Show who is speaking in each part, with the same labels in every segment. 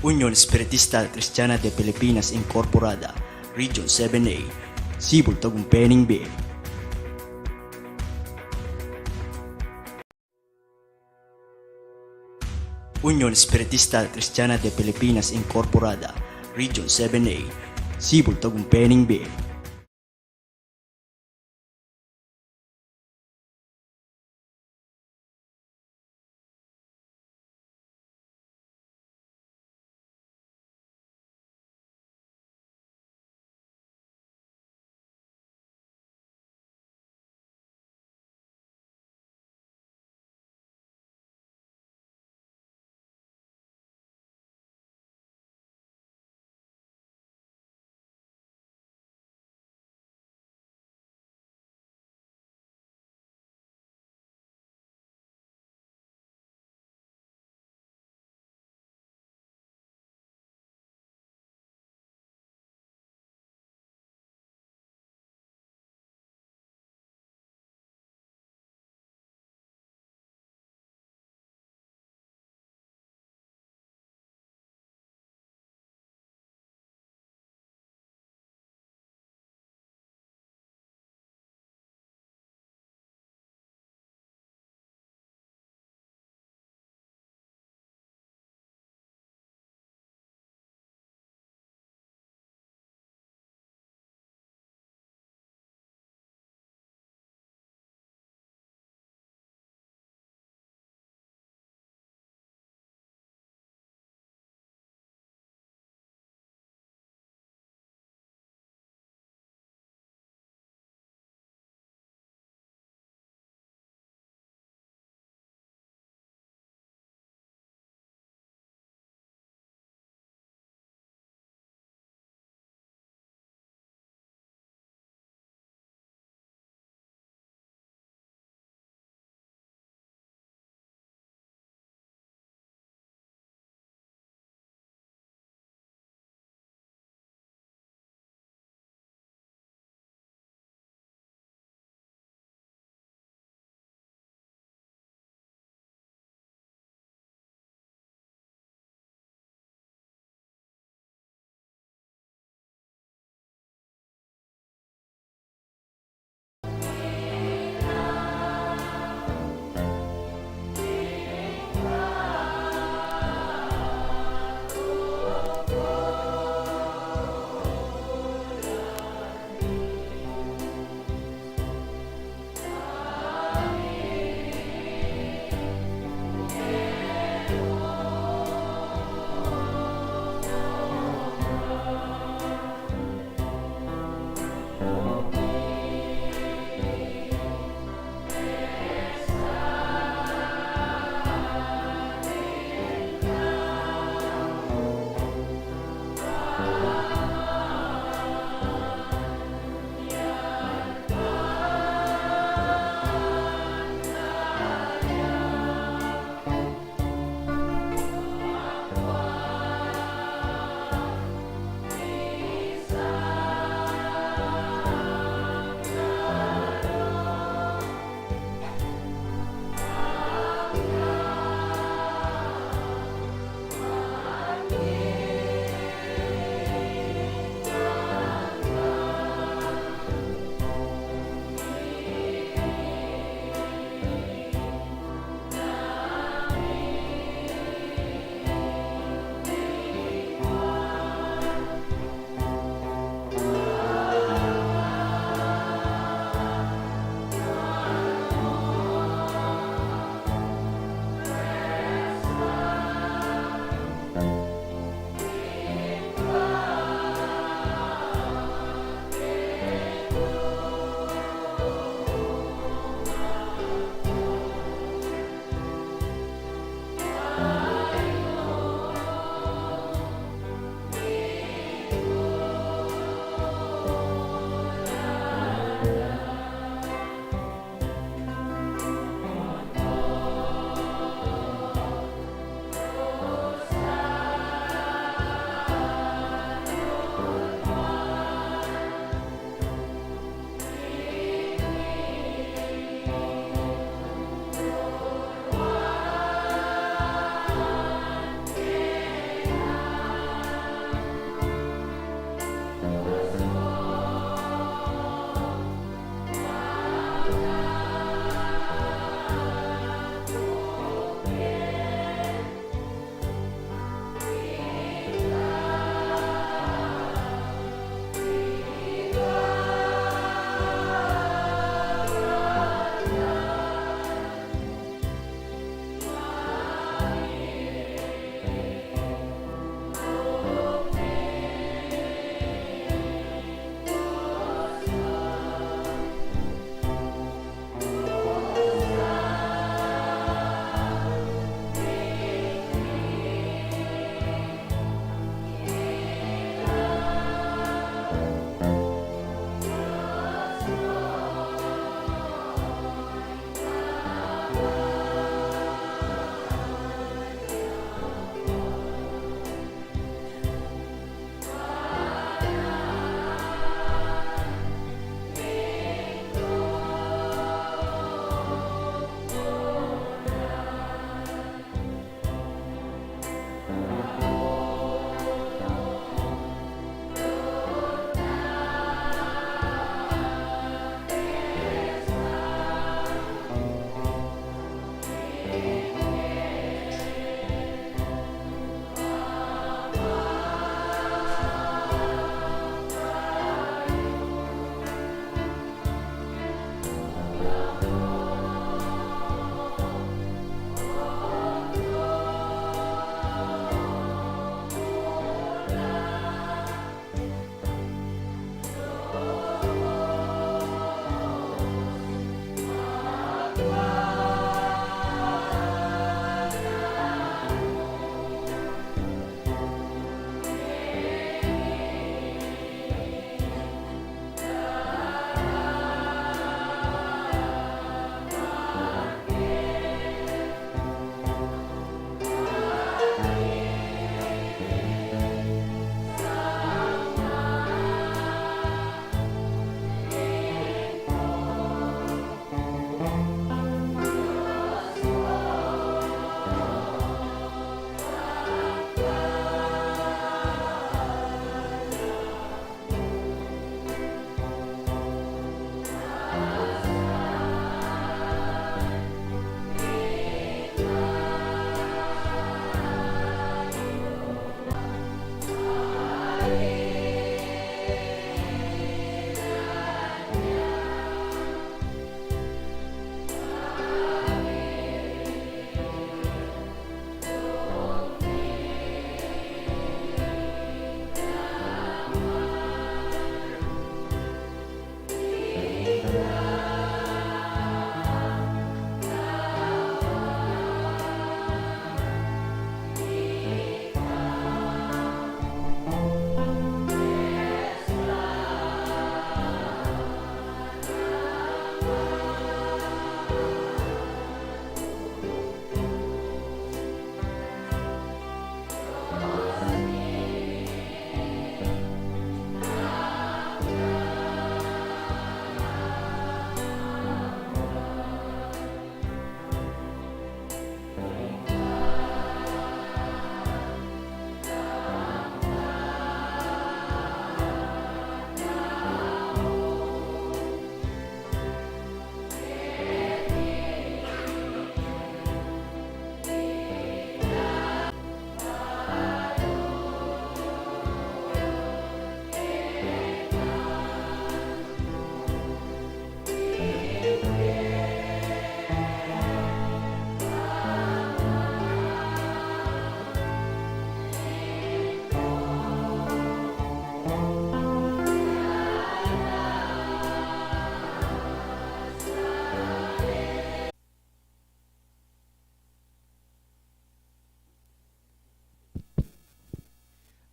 Speaker 1: Unión Espiritista Cristiana de Pilipinas Incorporada, Region 7A, Sibol Tagumpeni B. Unión Espiritista Cristiana de Pilipinas Incorporada, Region 7A, Sibol Tagumpeni B.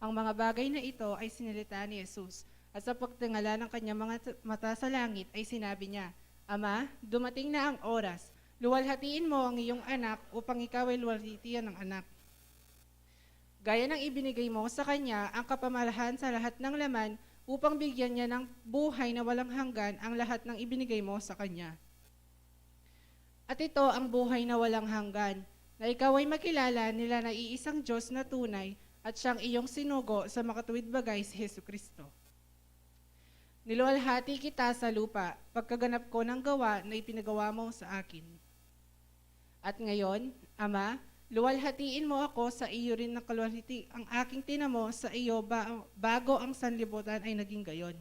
Speaker 2: Ang mga bagay na ito ay sinilita ni Jesus. At sa pagtingala ng kanyang mga mata sa langit ay sinabi niya, Ama, dumating na ang oras. Luwalhatiin mo ang iyong anak upang ikaw ay luwalhatian ng anak. Gaya ng ibinigay mo sa kanya ang kapamalahan sa lahat ng laman upang bigyan niya ng buhay na walang hanggan ang lahat ng ibinigay mo sa kanya. At ito ang buhay na walang hanggan, na ikaw ay makilala nila na iisang Diyos na tunay at siyang iyong sinugo sa makatuwid bagay si Jesucristo. Niluwalhati kita sa lupa, pagkaganap ko ng gawa na ipinagawa mo sa akin. At ngayon, Ama, luwalhatiin mo ako sa iyo rin ng kaluwalhati ang aking tinamo sa iyo bago ang sanlibutan ay naging gayon.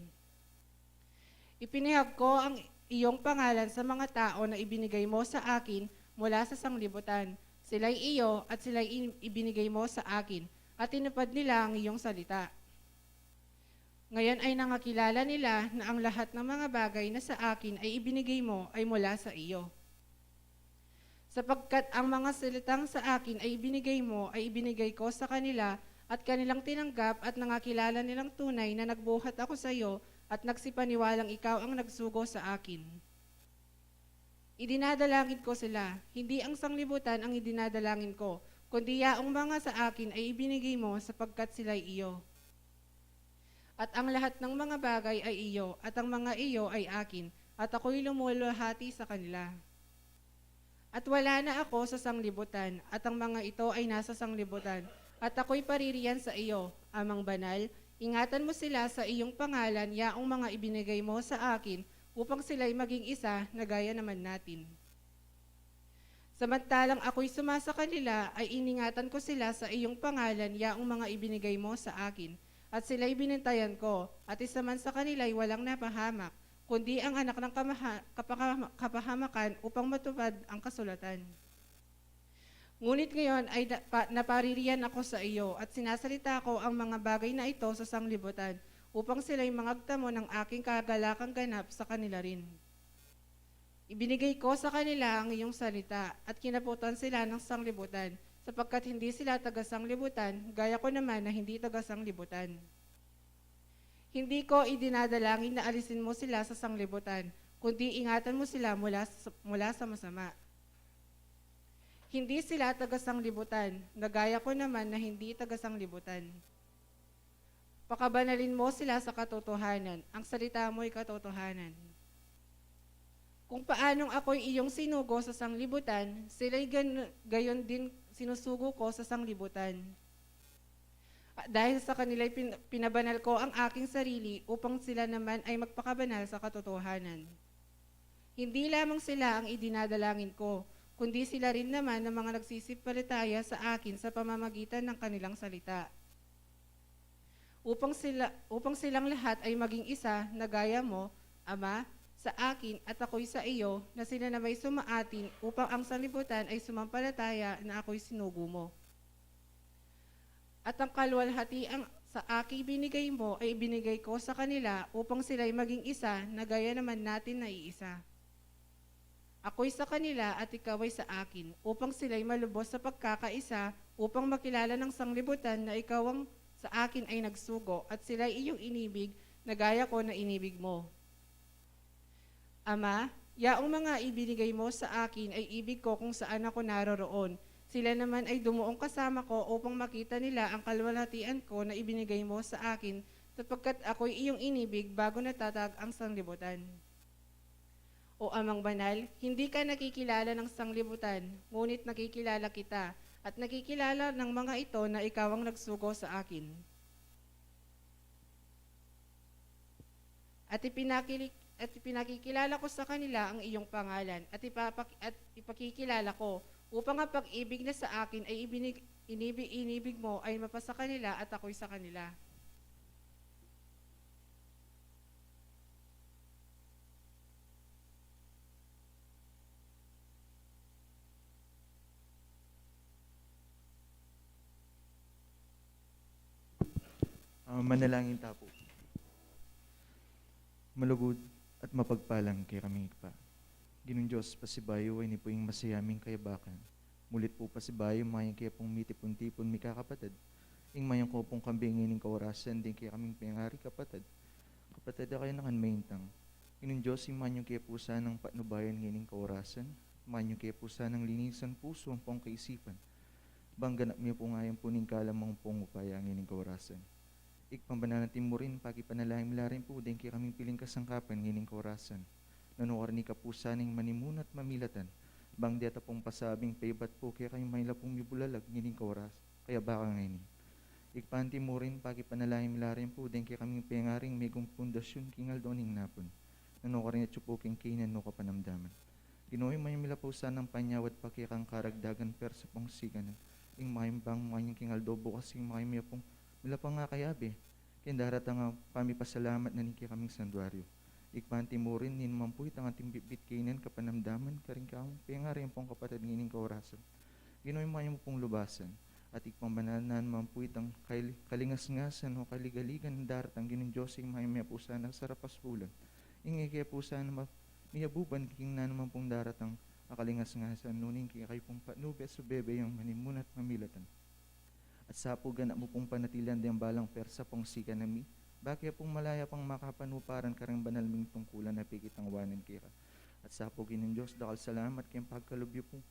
Speaker 2: Ipinahag ko ang iyong pangalan sa mga tao na ibinigay mo sa akin mula sa sanglibutan. Sila'y iyo at sila'y ibinigay mo sa akin at tinupad nila ang iyong salita. Ngayon ay nangakilala nila na ang lahat ng mga bagay na sa akin ay ibinigay mo ay mula sa iyo. Sapagkat ang mga salitang sa akin ay ibinigay mo ay ibinigay ko sa kanila at kanilang tinanggap at nangakilala nilang tunay na nagbuhat ako sa iyo at nagsipaniwalang ikaw ang nagsugo sa akin. Idinadalangin ko sila, hindi ang sanglibutan ang idinadalangin ko, kundi yaong mga sa akin ay ibinigay mo sapagkat sila'y iyo. At ang lahat ng mga bagay ay iyo, at ang mga iyo ay akin, at ako'y lumuluhati sa kanila. At wala na ako sa sanglibutan, at ang mga ito ay nasa sanglibutan, at ako'y paririyan sa iyo, Amang Banal. Ingatan mo sila sa iyong pangalan, yaong mga ibinigay mo sa akin, upang sila'y maging isa na gaya naman natin. Samantalang ako'y sumasa kanila, ay iningatan ko sila sa iyong pangalan, yaong mga ibinigay mo sa akin, at sila'y binintayan ko, at isa man sa kanila'y walang napahamak, kundi ang anak ng kapahamakan upang matupad ang kasulatan. Ngunit ngayon ay napaririyan ako sa iyo at sinasalita ko ang mga bagay na ito sa sanglibutan upang sila'y mangagtamo ng aking kagalakang ganap sa kanila rin. Ibinigay ko sa kanila ang iyong salita at kinaputan sila ng sanglibutan sapagkat hindi sila taga-sanglibutan, gaya ko naman na hindi taga-sanglibutan. Hindi ko idinadalangin na alisin mo sila sa sanglibutan, kundi ingatan mo sila mula sa masama. Hindi sila taga-sanglibutan, na gaya ko naman na hindi taga-sanglibutan. Pakabanalin mo sila sa katotohanan, ang salita mo'y katotohanan. Kung paanong ako'y iyong sinugo sa sanglibutan, sila'y gayon din sinusugo ko sa sanglibutan. Dahil sa kanila'y pinabanal ko ang aking sarili upang sila naman ay magpakabanal sa katotohanan. Hindi lamang sila ang idinadalangin ko, kundi sila rin naman ng mga nagsisipalataya sa akin sa pamamagitan ng kanilang salita. Upang silang lahat ay maging isa na gaya mo, Ama, sa akin at ako'y sa iyo, na sila na may sumaatin upang ang sanlibutan ay sumampalataya na ako'y sinugo mo. At ang kaluwalhatiang sa aking binigay mo ay ibinigay ko sa kanila upang sila'y maging isa na gaya naman natin na iisa. Ako'y sa kanila at ikaw ay sa akin, upang sila'y malubos sa pagkakaisa, upang makilala ng sanglibutan na ikaw ang sa akin ay nagsugo at sila'y iyong inibig na gaya ko na inibig mo. Ama, yaong mga ibinigay mo sa akin ay ibig ko kung saan ako naroroon. Sila naman ay dumuong kasama ko upang makita nila ang kaluwalhatian ko na ibinigay mo sa akin sapagkat ako'y iyong inibig bago natatag ang sanglibutan. O Amang Banal, hindi ka nakikilala ng sanglibutan, ngunit nakikilala kita at nakikilala ng mga ito na ikaw ang nagsugo sa akin. At ipinakikilala ko sa kanila ang iyong pangalan at ipakikilala ko upang ang pag-ibig na sa akin ay inibig mo ay mapasa kanila at ako'y sa kanila.
Speaker 3: Manalangin tapo. Malugod at mapagpalang kay kaming pa. Ginong Diyos, pasibayo ay ni po yung masayaming kayabakan. Mulit po pasibayo, mayang kaya pong mitipon-tipon mi kakapatid. Ing mayong ko pong kambingin ng kaorasan, din kaya kaming pengari kapatid. Kapatid na kayo nakan maintang. Inong Diyos, imanyong kaya pusa ng patnubayan ngining kaorasan. Imanyong kaya pusa ng linisan puso ang pong kaisipan. Bangganap niyo po ngayon po ning kalamang pong upaya ngining kaorasan. Ikpambananatin mo rin, pakipanalangin mo rin po, din kaya kaming piling kasangkapan ngining kaorasan. Nanukar ni kapusa ng manimunat mamilatan. Bang deta pong pasabing paybat po, kaya kayong mayla pong mibulalag ngining kaoras. Kaya baka ngayon. Ikpanti mo rin, pakipanalangin mo rin po, din kaya kaming pengaring megong pundasyon kingal doning napon. Nanukar ni at chupuking kinan no kapanamdaman. Ginoy may milapusan ng panyawat pa kaya kang karagdagan persa pong siganan. Ing mahimbang mayang kingal do bukas ing mahimya pong milapang nga kayabi. Kaya darat ang pamipasalamat na ni kaming santuaryo. Ikpanti mo rin, ninman po itang ating bibit kinan kapanamdaman, karing kamong pengaring pong kapatid ngining kaorasan. Ginoy mayang pong lubasan. At ikpambananan man po itang kalingas-ngasan o kaligaligan ng darat ang ginong Diyos ing mahimya po sana sa rapas pulan. Ingay kaya po sana miyabuban king na naman pong darat ang akalingas-ngasan nuning kaya kayo pong patnube at subebe yung manimunat mamilatan. At sa po ganap mo pong panatilan din balang persa pong sika nami, bakit pong malaya pang makapanuparan karang banalming tungkulan na pikitang wanan kira. At sa po ginong Diyos, dakal salamat kayong pagkalubyo pong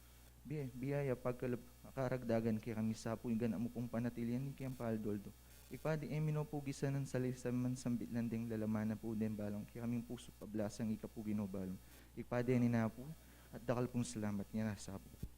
Speaker 3: biyaya pagkaragdagan kaya kami sa po yung ganap mo pong panatilian ni kayang paaldoldo. Ipadi minopugisan ng salisan man sambit landing lalaman na po din balong kaya kaming puso pablasang ikapu ginobalong. Ipadi ni na po at dakal pong salamat niya nasa po.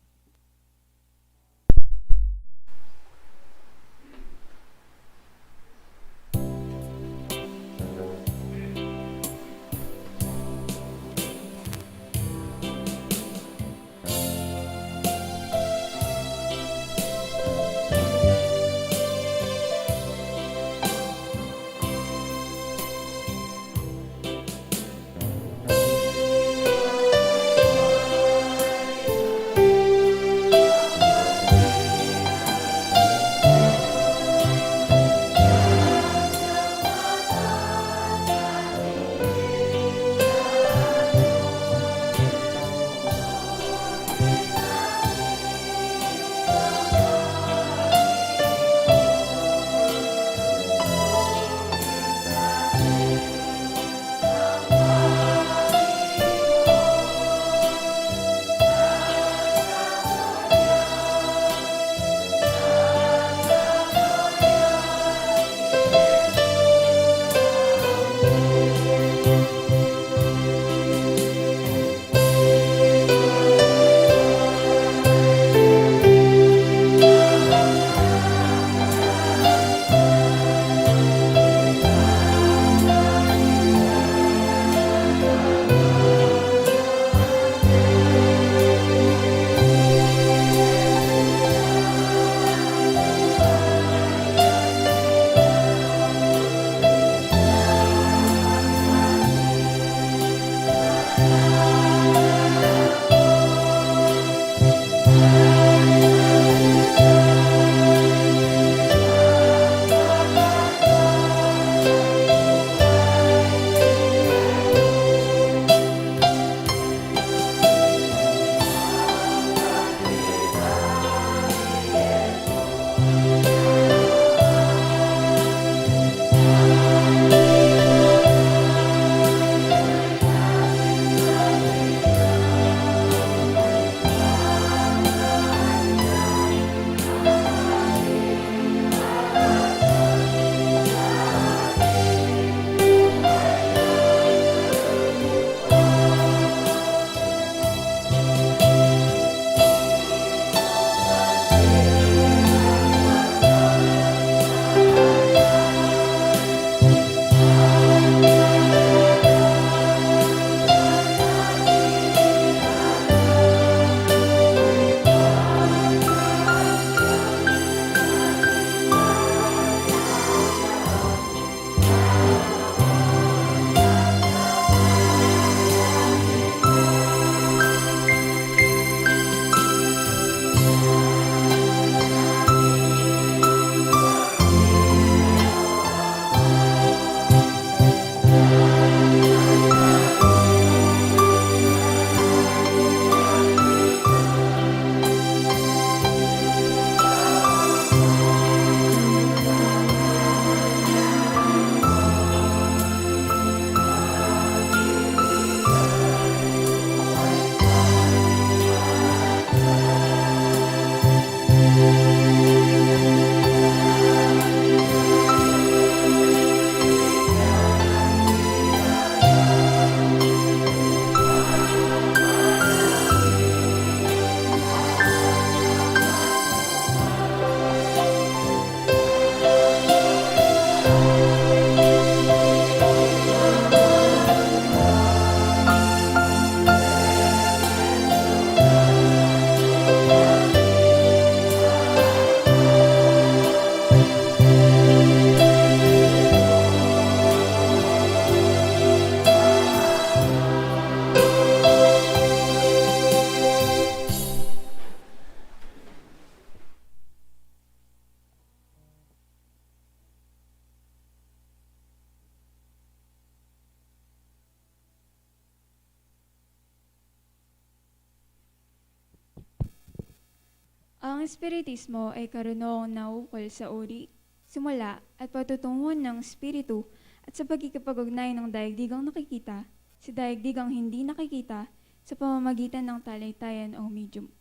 Speaker 4: Ang Espiritismo ay karunong naukol sa uri, simula at patutunguhan ng Espiritu at sa pagkikipag-ugnay ng daigdigang nakikita, si daigdigang hindi nakikita sa pamamagitan ng talaytayan o medium.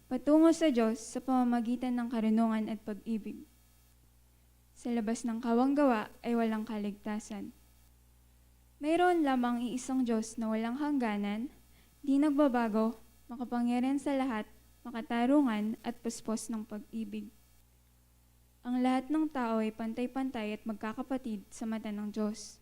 Speaker 4: Patungo sa Diyos sa pamamagitan ng karunungan at pag-ibig. Sa labas ng kawang gawa ay walang kaligtasan. Mayroon lamang iisang Diyos na walang hangganan, di nagbabago, makapangyarihan sa lahat, makatarungan at puspos ng pag-ibig. Ang lahat ng tao ay pantay-pantay at magkakapatid sa mata ng Diyos.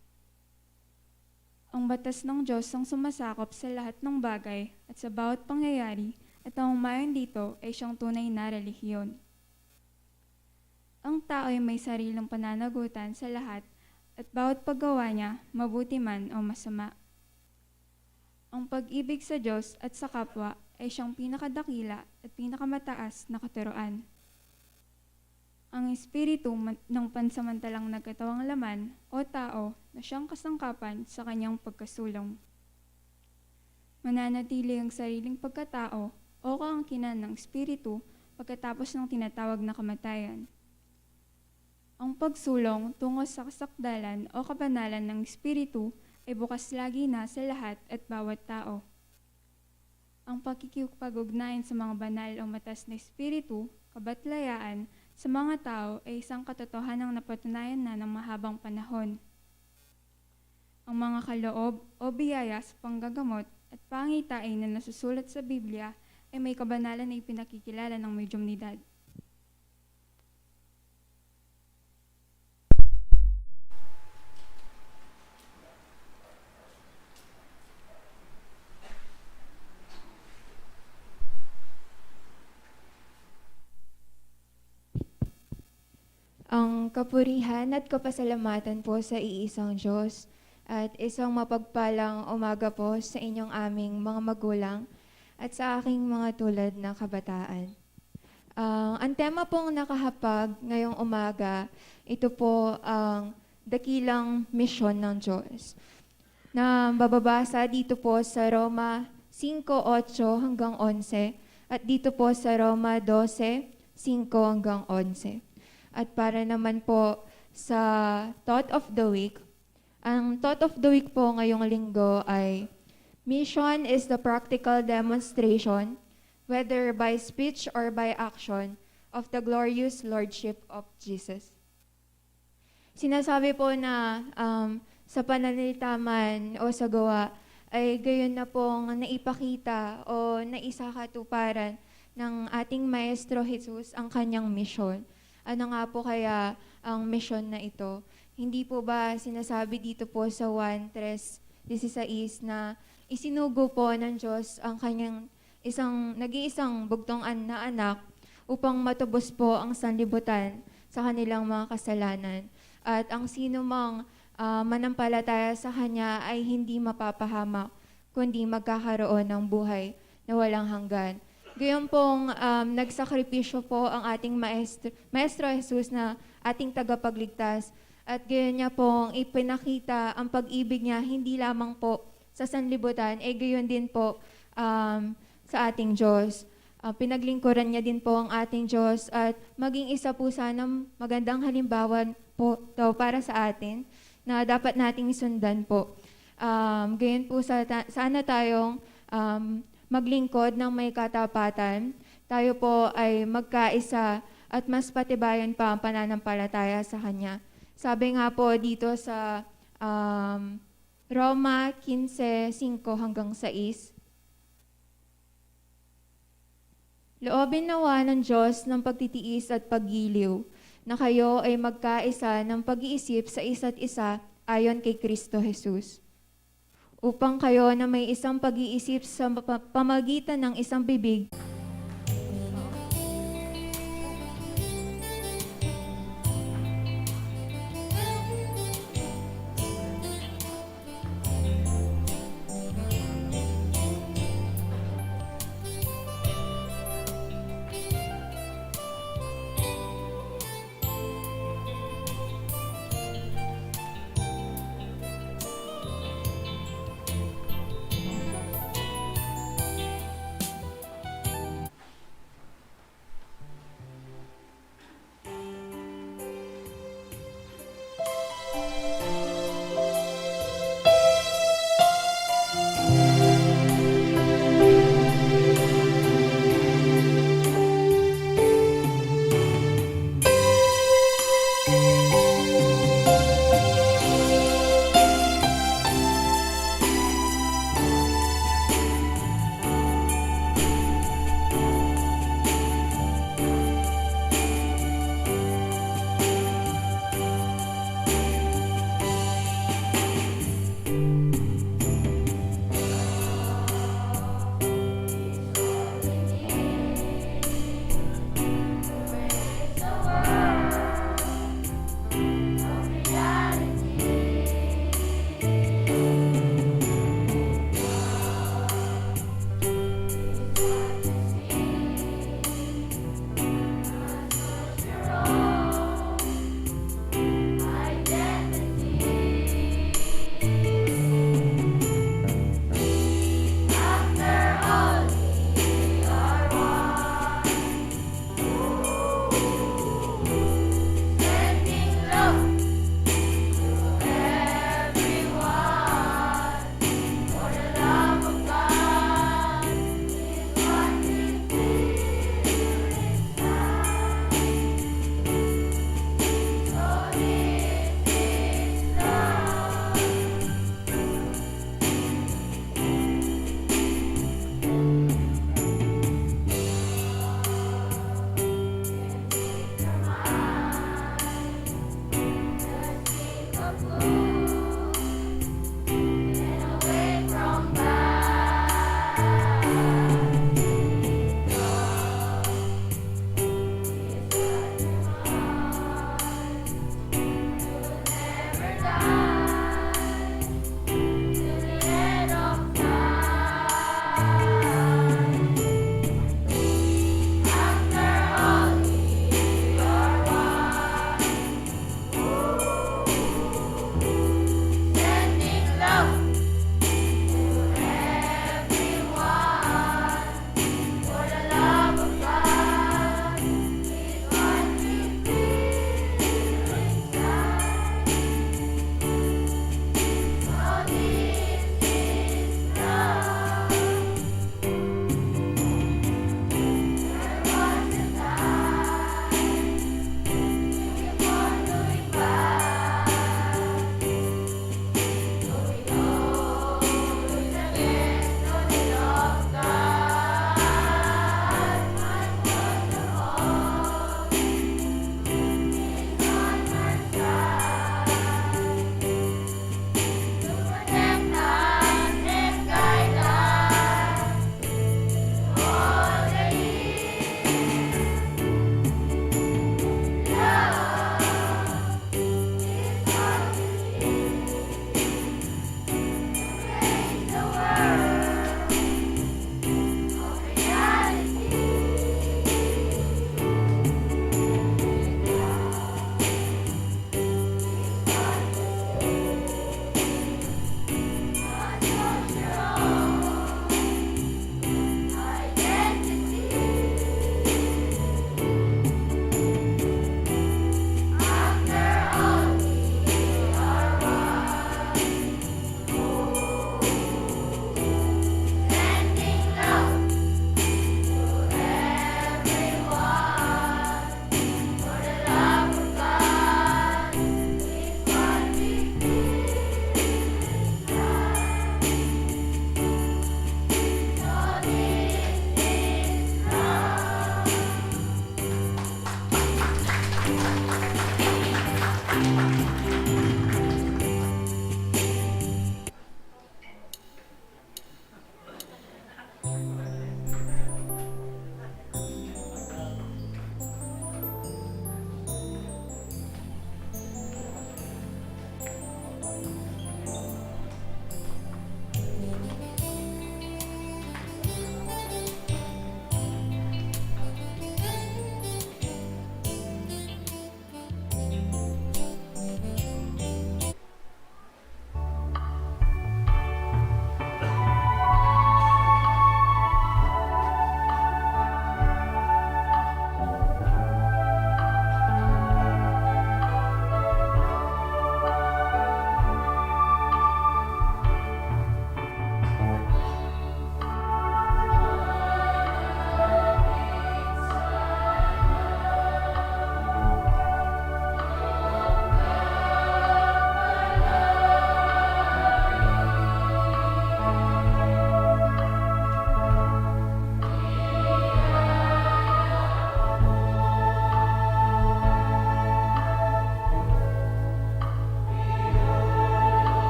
Speaker 4: Ang batas ng Diyos ang sumasakop sa lahat ng bagay at sa bawat pangyayari at ang umayon dito ay siyang tunay na relihiyon. Ang tao ay may sariling pananagutan sa lahat at bawat paggawa niya, mabuti man o masama. Ang pag-ibig sa Diyos at sa kapwa ay siyang pinakadakila at pinakamataas na katuroan. Ang espiritu ng pansamantalang nagkatawang laman o tao na siyang kasangkapan sa kanyang pagkasulong. Mananatili ang sariling pagkatao o kaangkinan ng espiritu pagkatapos ng tinatawag na kamatayan. Ang pagsulong tungo sa kasakdalan o kabanalan ng espiritu ay bukas lagi na sa lahat at bawat tao. Ang pakikipag-ugnayan sa mga banal o matas na espiritu, kabatlayaan, sa mga tao ay isang katotohanang napatunayan na ng mahabang panahon. Ang mga kaloob o biyaya sa panggagamot at pangitain na nasusulat sa Biblia ay may kabanalan na ipinakikilala ng medyumnidad.
Speaker 5: Ang kapurihan at kapasalamatan po sa iisang Diyos at isang mapagpalang umaga po sa inyong aming mga magulang at sa aking mga tulad na kabataan. Ang tema pong nakahapag ngayong umaga, ito po ang dakilang misyon ng Diyos na bababasa dito po sa Roma 5:8 hanggang 11 at dito po sa Roma 12:5 hanggang 11. At para naman po sa Thought of the Week, ang Thought of the Week po ngayong linggo ay Mission is the practical demonstration, whether by speech or by action, of the glorious Lordship of Jesus. Sinasabi po na sa pananalita man o sa gawa ay gayon na pong naipakita o naisakatuparan ng ating Maestro Jesus ang kanyang mission. Ano nga po kaya ang mission na ito? Hindi po ba sinasabi dito po sa 1:3-16 na isinugo po ng Diyos ang kanyang nag-iisang bugtong na anak upang matubos po ang sanlibutan sa kanilang mga kasalanan. At ang sino mang manampalataya sa Kanya ay hindi mapapahamak, kundi magkakaroon ng buhay na walang hanggan. Gayon pong nagsakripisyo po ang ating Maestro Jesus na ating tagapagligtas at gayon niya pong ipinakita ang pag-ibig niya hindi lamang po sa sanlibutan, gayon din po sa ating Diyos. Pinaglingkuran niya din po ang ating Diyos at maging isa po sanang magandang halimbawa po to para sa atin na dapat nating sundan po. Gayon po sana tayong maglingkod ng may katapatan, tayo po ay magkaisa at mas patibayan pa ang pananampalataya sa Kanya. Sabi nga po dito sa Roma 15:5 hanggang 6, loobin nawa ng Diyos ng pagtitiis at paggiliw, na kayo ay magkaisa ng pag-iisip sa isa't isa ayon kay Kristo Jesus, upang kayo na may isang pag-iisip sa pamagitan ng isang bibig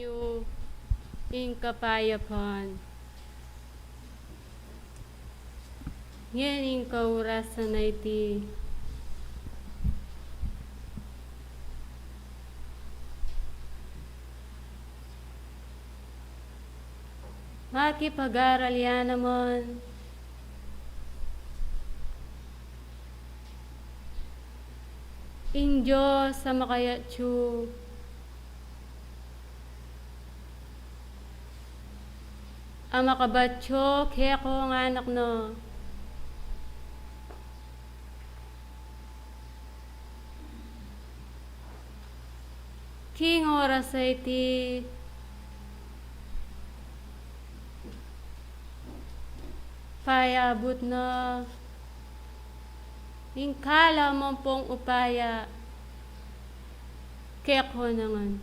Speaker 6: nyo in kapayapaan. Ngayon in kaurasan na iti. Makipag-aral yan naman. In Diyos sa makayatsu. Ang makabatyo, kaya ko ang anak no. King oras sa iti. Payabot na. Ingkala mo pong upaya. Kaya ko naman.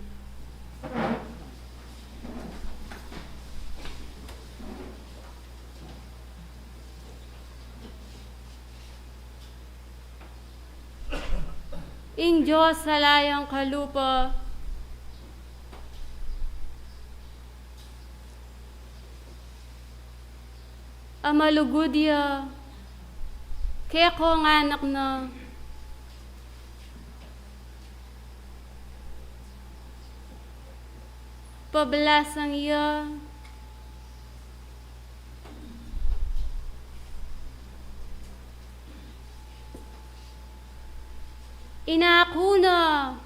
Speaker 6: Ing Diyos sa layang kalupa, amalugudya, kaya ko ang anak na, pabalasang iya, inakuna,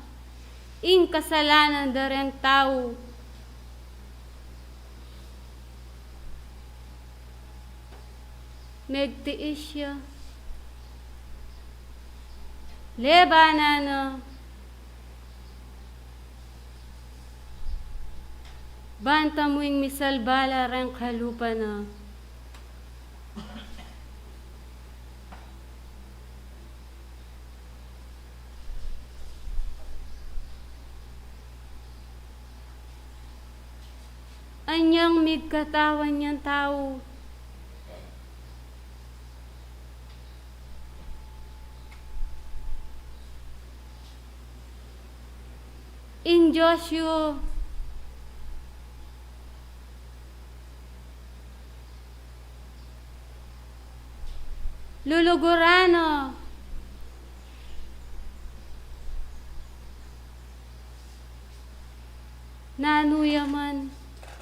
Speaker 6: ing kasalanan dareng tao, megtiis siya. Lebanan banta mo'ing misalbala rang kalupa na. Anyang migkatawan niyang tao. In Joshua, lulugurano, nanuyaman,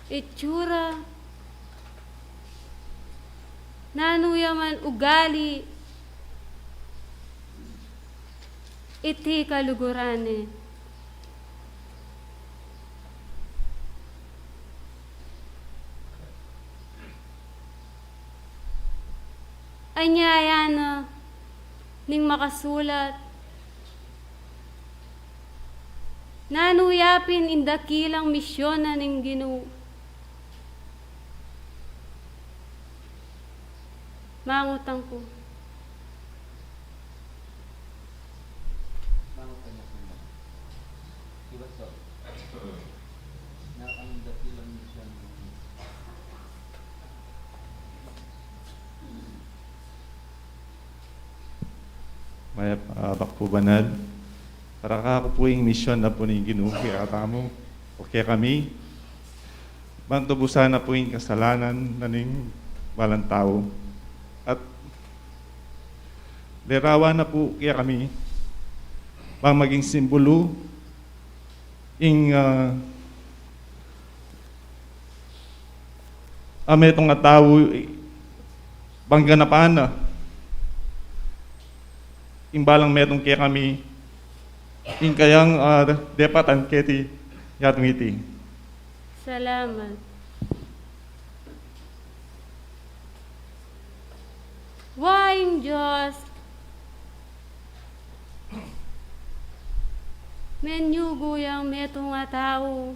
Speaker 6: itsura, nanuyaman ugali, iti kalugurane. Anyaya na ning makasulat. Nanuyapin indakilang misyon na ning Ginoo. Mangutang ko.
Speaker 7: Maya bakpo banal. Para ka po yung misyon na po ni Ginoo kaya kamo o kaya kami. Bantubusan na po yung kasalanan na ning walang tao. At lerawan na po kaya kami bang maging simbolo ing ametong nga tao bang ganapan na imbalang metong kaya kami in kayang depatan keti yatungiti.
Speaker 6: Salamat. Waing Diyos, menyugo yang metong nga tao,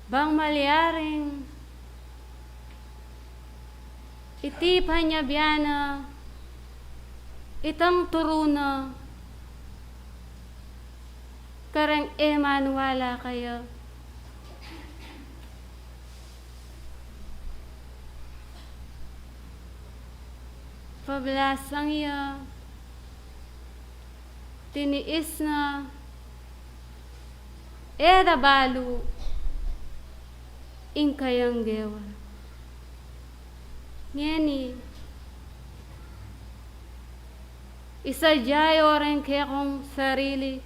Speaker 6: bang maliaring iti panyabyana, itang turuna, karang Emanuela kayo. Pablasang iya, tiniis na, Eda balu inkayang gewa. Ngeni, isadyay orang kaya kong sarili.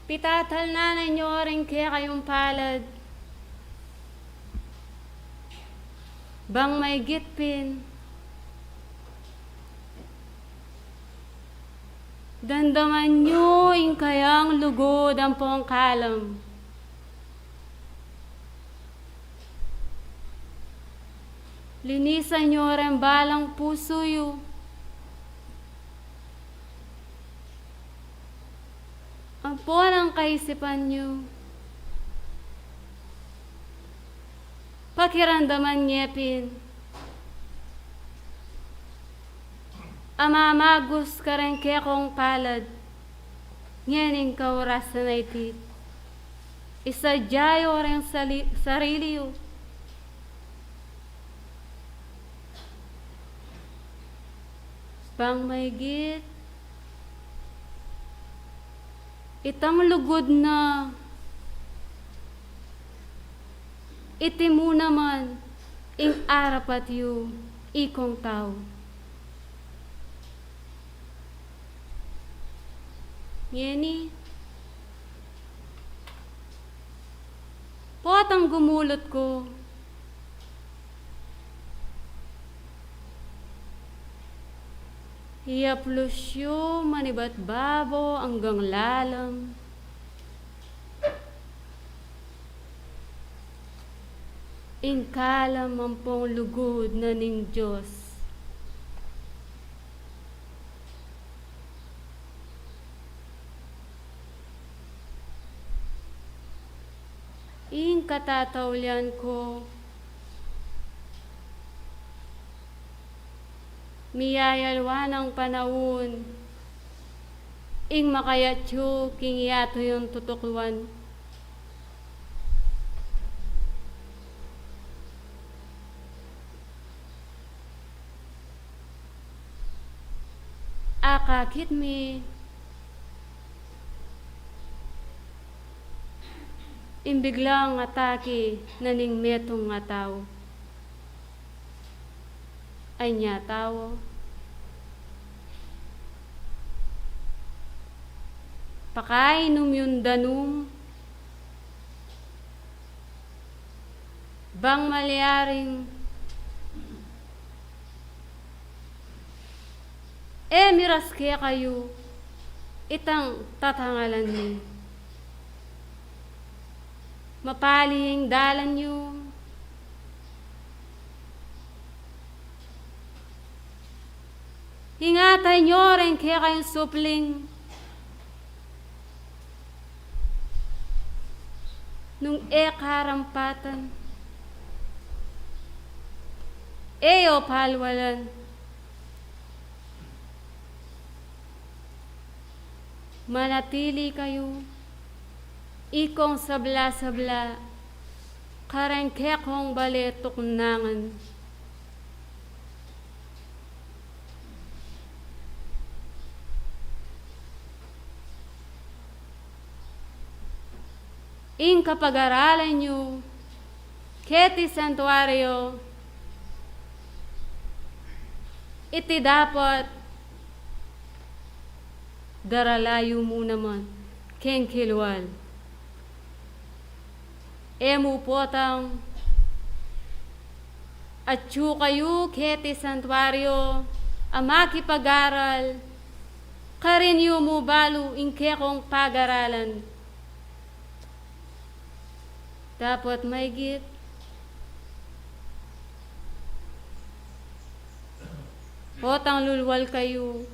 Speaker 6: Pitatal na ninyo orang kaya kayong palad. Bang may gitpin. Dandaman nyo yung kayang lugod ang pangkalam. Linisan nyo rin balang puso yu. Ang po ng kaisipan nyo. Pakiramdaman nyepin. Amamagus ka rin kaya kong palad. Ngayon ka oras na itit. Isadyayo rin sarili yu. Bang maigit. Itang lugod na. Iti mo naman ing arapat yu ikong tao. Ngeni, potang gumulot ko. Iaplos yu manibat babo hanggang lalam. Ingkalam ang pong lugod na ning Diyos. Ing katatawlian ko, miyayalwa ng panahon, ing makayatyo king yato yung tutukluan. Akakit mi, imbiglang atake na ning metong nga tao. Ay niya tao. Pakainom yung danum. Bang maliaring miras kaya kayo itang tatangalan ni. Mapalihing dalan nyo. Hingatay nyo rin kaya kayong supling. Nung karampatan. Palwalan. Manatili kayo. Ikong sabla-sabla, karengkekong baletok nangan. Ing kapag-aralan nyo, keti santuario, iti dapat daralayo mo naman, kengkilwal. Emu potang at kayo keti santuario amaki pag-aral karinyo mo balu ingkekong pag-aralan. Dapat maigit potang lulwal kayo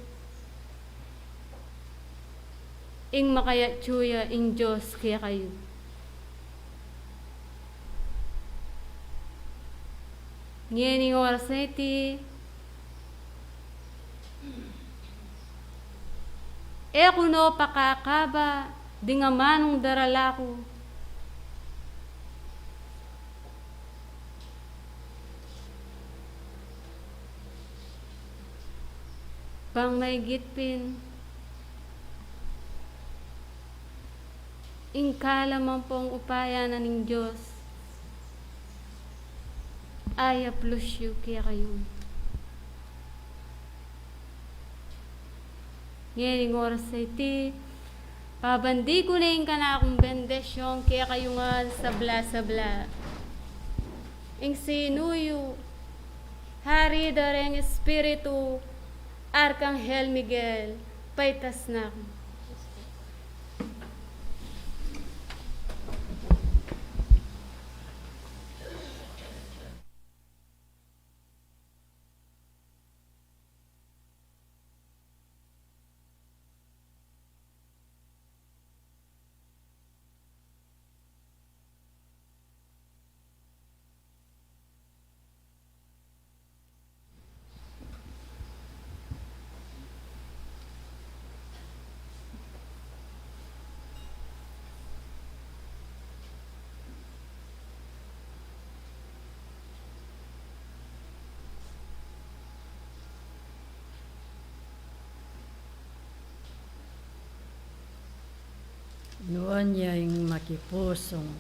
Speaker 6: ing makayatsuya ing Diyos kaya kayo. Ngayon oras na iti, kuno pakakaba, di nga manong darala ko. Bang may gitpin, Ingkalaman pong upayanan ng Diyos. Aya plus you kaya kayo. Ngayon oras sa iti, pabandi ko na yung kanakong bendesyon kaya kayo nga sabla-sabla. Ing sinuyo, hari dareng espiritu, Arkanghel Miguel, paitas na ako.
Speaker 8: Noon niya yung makipusong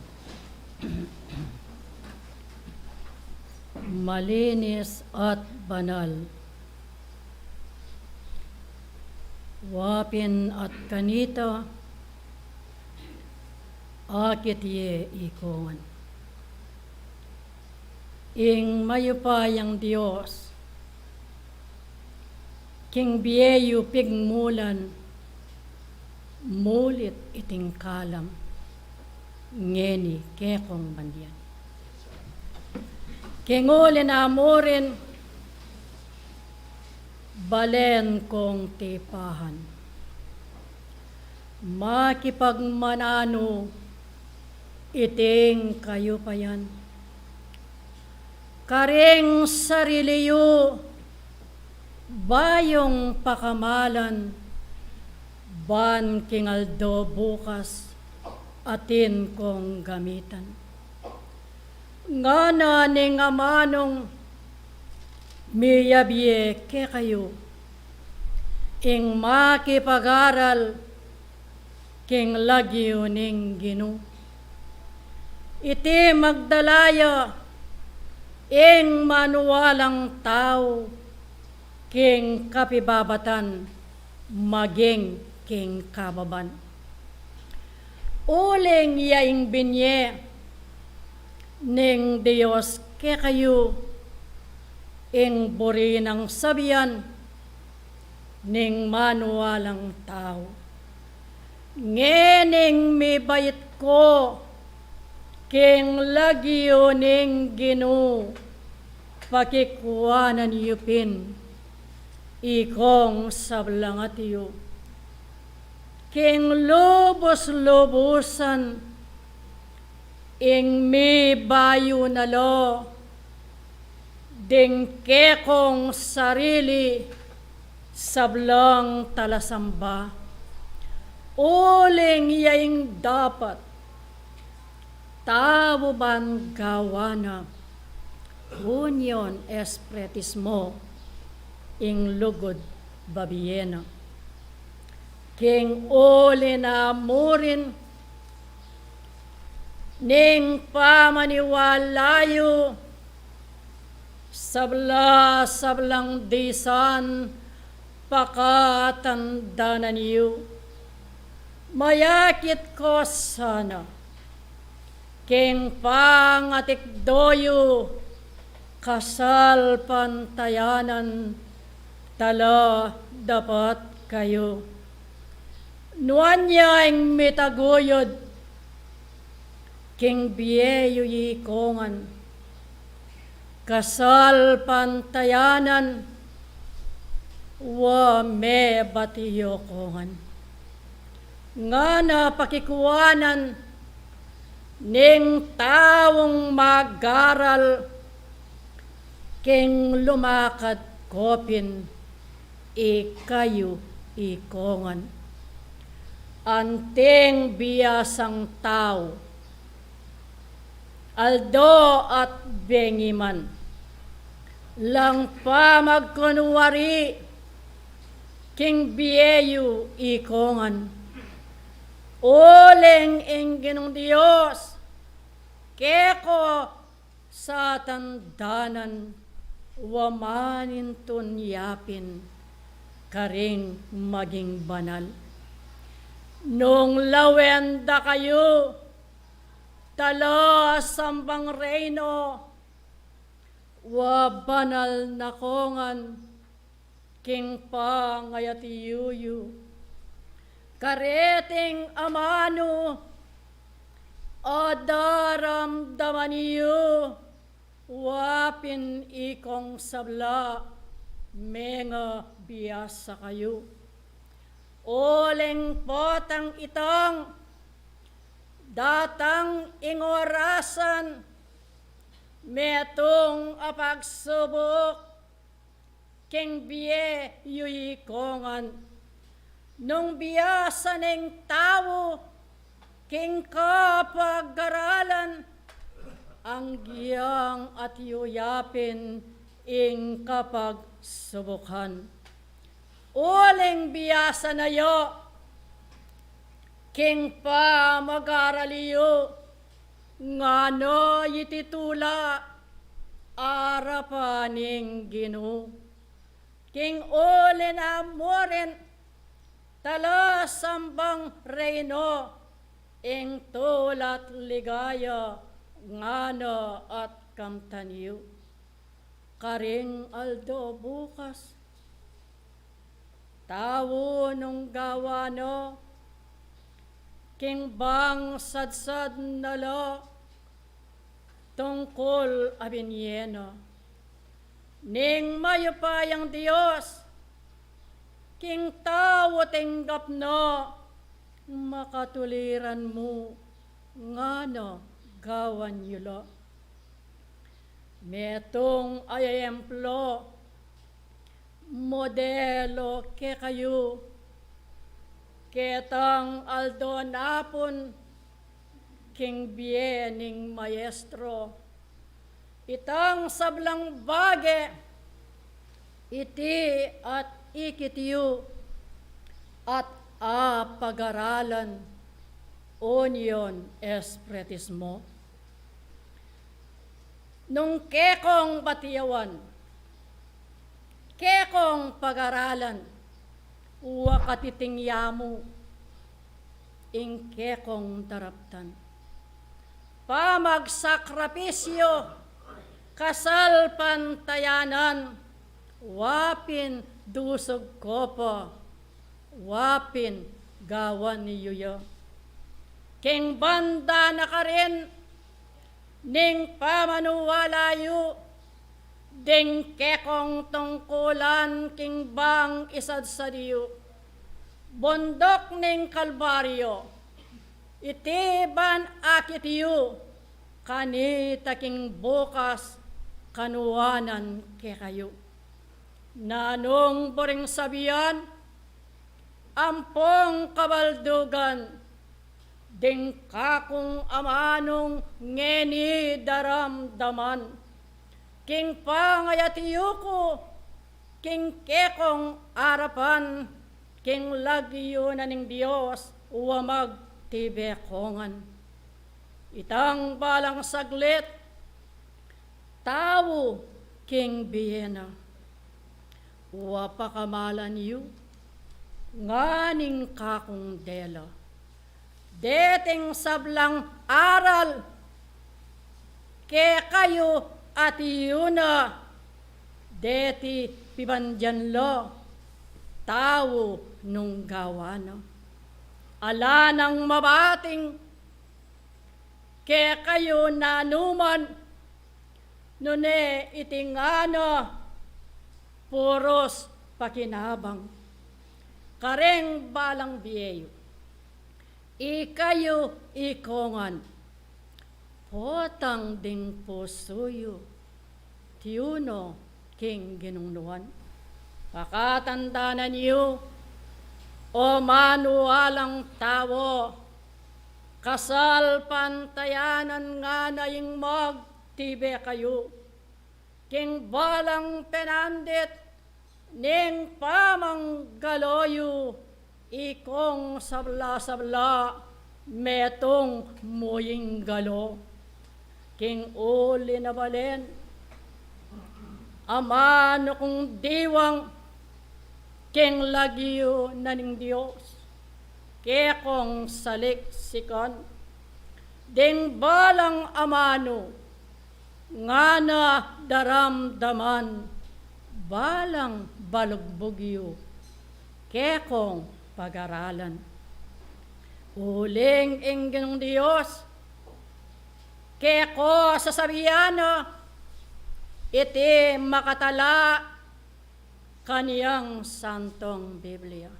Speaker 8: malinis at banal. Wapin at kanita, akit ye ikon. Ing mayupayang Diyos, king biyeyu pigmulan, mulit iting kalam, ngeni kekong bandian. Kengolin amorin, balen kong tipahan. Makipagmanano, iting kayo pa yan. Karing sariliyo, bayong pakamalan, ban kingaldo bukas, atin kong gamitan. Nga na ning amanong, miyabye ke kayo, ing makipag-aral, king lagyo ning Gino. Iti magdalaya, ing manuwalang tao, king kapibabatan, maging king kababan. Uling yaing binye, ning Diyos ke kayo, ing buri ng sabiyan, ning manuwalang tao. Ngening may bayit ko, king lagyo ning Gino, pakikuanan yupin, ikong sablangatiyo. King lubos-lubusan, ing mi bayo nalo, ding kekong sarili, sablang talasamba. Uling yaing dapat, tao ban gawana, union espretismo, ing lugod babiyena. King uli na murin, ning pamaniwalayo, sablang disan, pakatandanan niyo. Mayakit ko sana, king pangatikdoyo, kasal pantayanan, tala dapat kayo. Nuan niya ang mitaguyod, king biyeyo yikongan, kasal pantayanan, wa me batiyo kongan. Nga na pakikuanan, ning tawong magaral, king lumakad kopin, ikayo ikongan. Anting biyasang tao, aldo at bengiman, lang pa magkunwari, king biyeyo ikongan, Oleng ingginong Diyos, keko sa tandanan, wamanin tunyapin, karing maging banal. Nung lawenda kayo, tala sambang reino, wa banal na kongan, king pa ngayat yuyu, kareting amano, adaramdaman iyo, wapin ikong sabla, menga biyasa kayo. Oleng potang itang, datang ingorasan, metong apagsubok, king biye yuyikongan, nung biyasa ng tao, king kapag-aralan, ang giyang at yuyapin, ing kapag-subukan. Uling biyasa na yo, king pa mag-araliyo, ngano yititula, arapaning Ginoo. King uli na mo rin, tala sambang reino, ing tulat ligaya, ngano at kamtaniyo. Karing aldo bukas, tawo nung gawano, king bang sadsad nalo, tungkol abinyeno. Ning mayupayang Diyos, king tawo tinggap no, makatuliran mo, ngano gawan yulo. Metong ayemplo, modelo ke kayo, ketang aldo napon, king biening maestro, itang sablang bage, iti at ikitiyo, at pag-aralan, onion espretismo. Nung kekong batiyawan, kekong pag-aralan, wakatitingyamu, ing kekong daraptan. Pamagsakripisyo, kasal pantayanan, wapin dusog kopo, wapin gawan niyo. King banda na ka rin, ning pamanuwalayo, ding kekong tungkulan, king bang isad sa diyo. Bondok ning Kalbaryo, itiban akitiyo, kanita king bukas, kanuwanan ke kayo. Nanong boring sabihan, ampong kabaldugan, ding kakong amanong ngeni daramdaman, king pangayatiyo ko, king kekong arapan, king lagyo na ning Diyos, uwamag tibekongan. Itang balang saglit, tao king biyena, wapakamalan yu, nganing kakong dela. Deting sablang aral, ke kayo at yuna, deti pibandyanlo, tao nung gawana. Ala nang mabating, ke kayo nanuman, nune itingana, puros pakinabang. Kareng balang biyeyo, ikayo ikongan, potang ding pusuyo, tiyuno king ginungnuan. Pakatanda na niyo, o manuwalang tawo, kasal pantayanan nga na yung magtibe kayo, king balang penandit, ning pamang galoyo, ikong sabla-sabla, metong muying galo, king uli na balen, amano kong diwang, king lagyo na ning Diyos, kaya kong saliksikan, ding balang amano, nga na daramdaman, balang balugbugyo, kaya kong pag-aralan. Uling ingin ng Diyos, kaya ko sasabihan iti makatala kaniyang santong Biblia.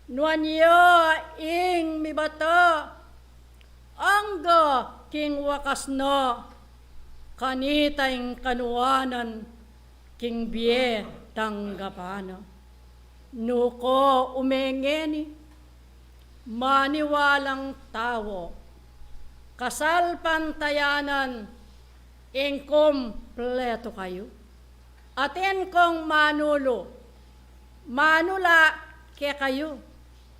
Speaker 8: Nuanyo ing mibata angga king wakas na kanitang kanuanan king biye tanggapana. Nuko umengeni maniwalang tao kasal pantayanan inkompleto kayo. Atin kong manula ke kayo,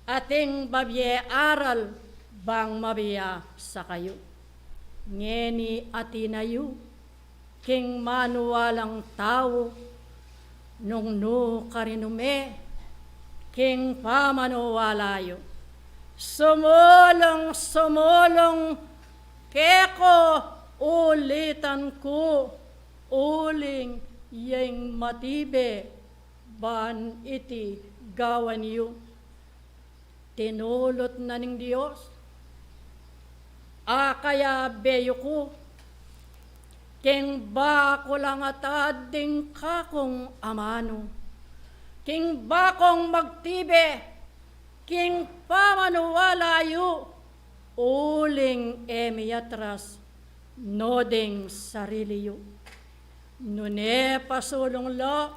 Speaker 8: ating babye aral bang mabiya sa kayo. Ngeni atinayo, king manuwalang tao, nung no karinume, king pamanuwalayo. Sumulong keko ulitan ko, uling yang matibe ban iti gawan yu. Tinulot na ning Diyos, kaya beyo ko, king bako lang atading kakong amano, king bakong magtibe, king pamanuwalayo, uling emiatras, noding sariliyo. Nune pasulong lo,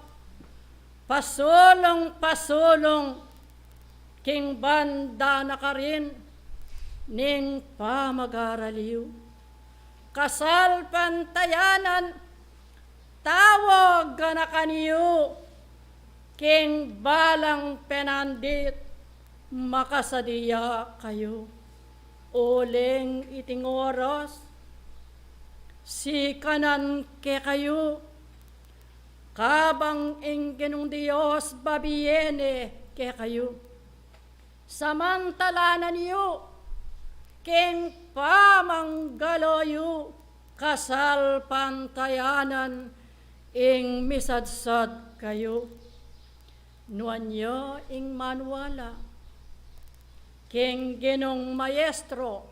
Speaker 8: pasulong, king banda na ka rin, ning pamag-araliw. Kasal pantayanan, tawag na kaniyo, king balang penandit, makasadiya kayo. Uling iting oras, si kanan ke kayo, kabang ingginong Diyos babiyene ke kayo. Samantalanan yu, king pamanggaloyo, kasal pantayanan, ing misadsad kayo. Nuanyo ing manuala, king ginong maestro,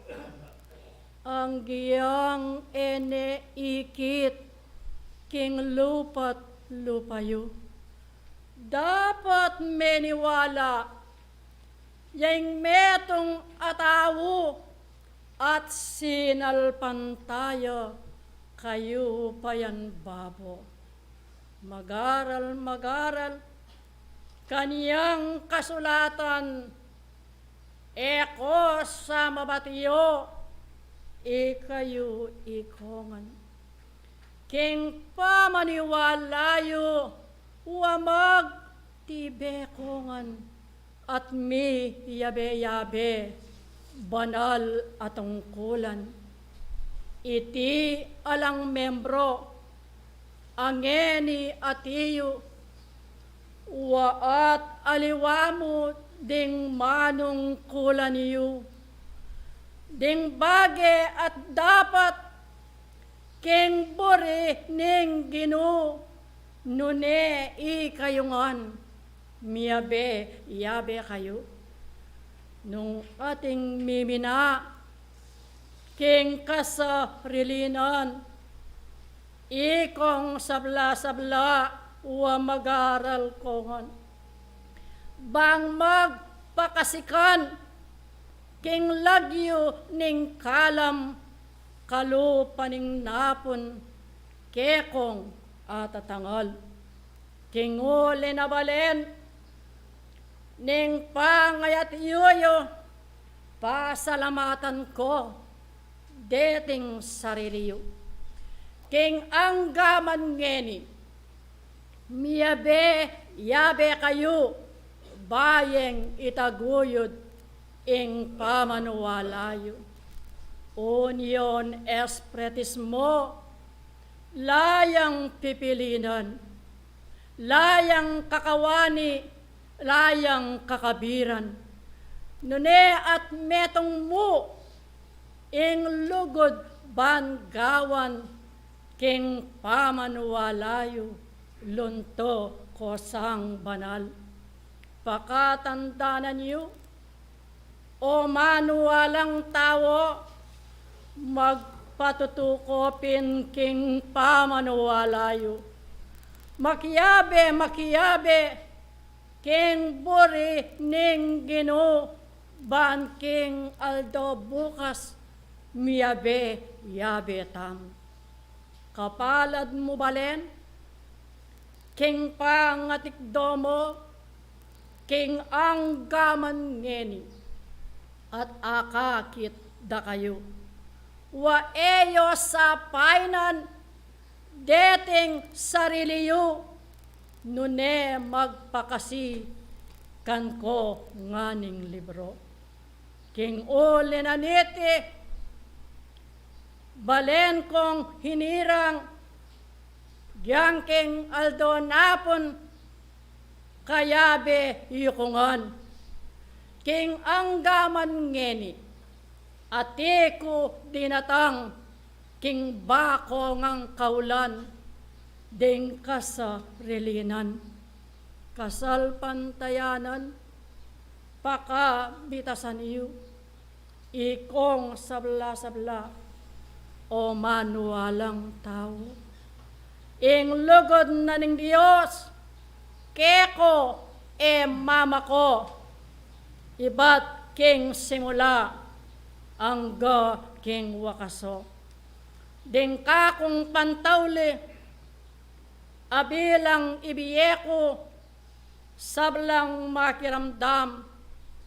Speaker 8: ang giyang ene ikit, king lupat lupayo. Dapat meniwala, yang metong atawo, at sinalpan tayo, kayo payan babo. Magaral, kaniyang kasulatan, eko sa mabatiyo, ikayo ikongan. King pamaniwalayo, wamag tibekongan, at mi yabe-yabe, banal at tungkulan. Iti alang membro, angeni atiyo, waat aliwamu ding manong kulan niyo, ding bage at dapat king buri ning Gino, nune ikayungan, miyabe yabe kayo. Nung ating mimina, king kasarilinan, ikong sabla-sabla, wa mag-aral kongan. Bang magpakasikan, king lagyo ning kalam, kalupaning napon, kekong atatangal. King uli na balen, ning pangayat yoyo, pasalamatan ko, deting sariliyo. King anggaman ngeni, miyabe, yabe kayo, bayeng itaguyod, ing pamanuwalayo. Union espretis mo, layang pipilinan, layang kakawani, layang kakabiran. Nune at metong mo, ing lugod bangawan, king pamanuwalayo, lunto kosang banal. Pakatandanan niyo, o manuwalang tao, magpatutukopin king pamanuwalayo. Makiyabe, king buri ning Ginoo, ban king Aldo bukas, miyabe, yabe tam. Kapalad mo balen, king pangatikdomo, king anggaman ngeni, at akakit da kayo. Wa eyo sa painan, deting sariliyo, nune magpakasi, kan ko nganing libro. King uli na niti, balen kong hinirang, giyang king Aldo napon, kayabe yukungan. King anggaman ngeni, ati ko dinatang, king bako ngang kaulan, ding kasa relinan, kasal pantayanan, paka bitasan iyo, ikong sabla-sabla, o manuwalang tao. Ing lugod na ning Diyos, keko e mama ko, ibat king simula, angga king wakaso. Ding kakong pantawli, abilang ibiyeko, sablang makiramdam,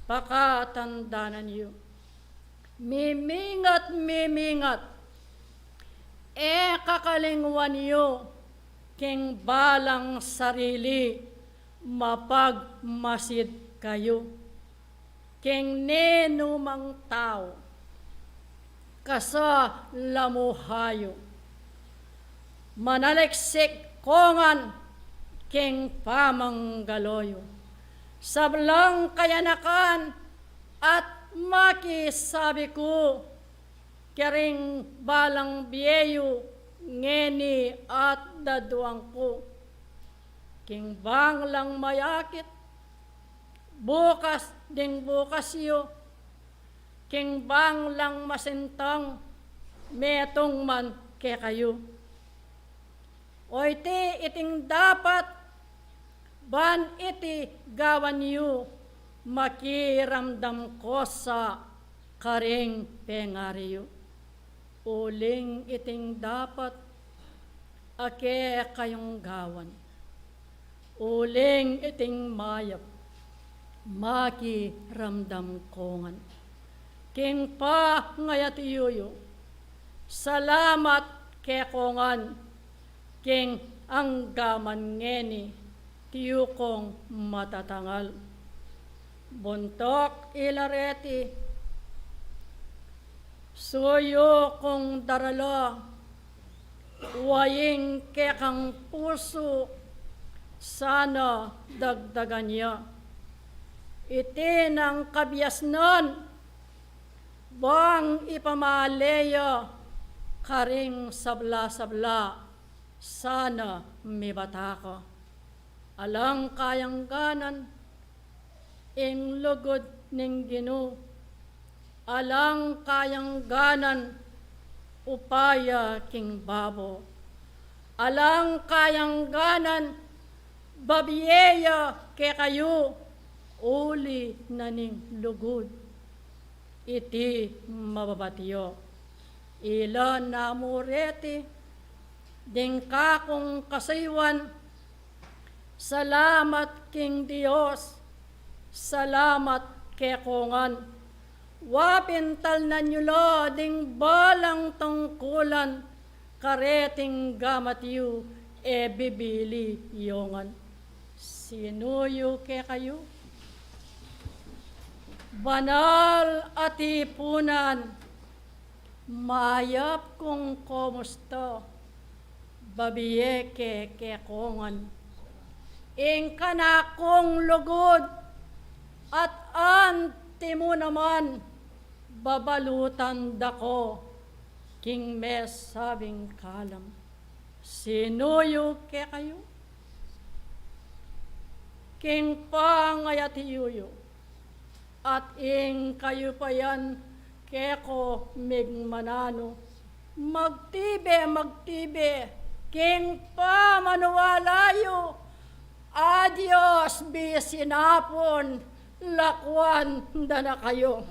Speaker 8: pakatandanan niyo. Mimingat, kakalingwan niyo, king balang sarili, mapagmasid kayo. King nenumang tao, kasa lamuhayo, manaleksik kongan, king pamanggaloyo, sablang kayanakan at makisabi ko, kering balang biyeyo, ngeni at daduang ko, king bang lang mayakit, bukas ding bukas yo, king bang lang masintang, metong man ke kayo. O iti iting dapat, ban iti gawan yu, makiramdam ko sa karing pengariyo. Uling iting dapat, ake kayong gawan. Uling iting mayap, makiramdam kongan. King pa ngayat iyuyo, salamat ke kongan, king anggaman ngeni, tiyukong matatangal. Buntok ilareti, suyo kong daralo, waying kekang puso, sana dagdagan niya. Iti ng kabiasnon, bang ipamaleya, karing sabla-sabla, sana mibata ka. Alang kayang ganan, ing lugod ning Ginoo, alang kayang ganan, upaya king babo. Alang kayang ganan, babiyeya ke kayo, uli na ning lugod. Iti mababatiyo. Ila namureti, ding kakong kasaywan, salamat king Dios, salamat ke kongan. Wapintal na nyulo ding balang tungkulan, kareting gamat yu, e bibili yongan. Sinuyo ke kayo? banal at ipunan, mayap kung kumusta, babiyeke kekongan. Ingka na kong lugod, at anti mo naman, babalutan dako, king mes sabing kalam. Sinuyo ke kayo? King pangayat yuyo, at ing kayo pa yan, keko migmanano. Magtibe, king pa manuwalayo, adios bisinapon, lakwan na kayo.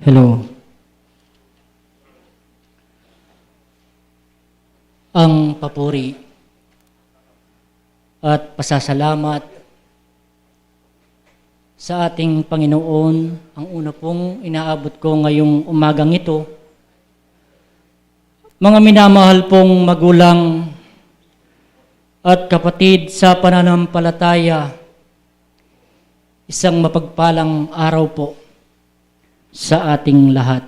Speaker 9: Hello. Ang papuri at pasasalamat sa ating Panginoon. Ang una pong inaabot ko ngayong umagang ito, mga minamahal pong magulang at kapatid sa pananampalataya, isang mapagpalang araw po sa ating lahat.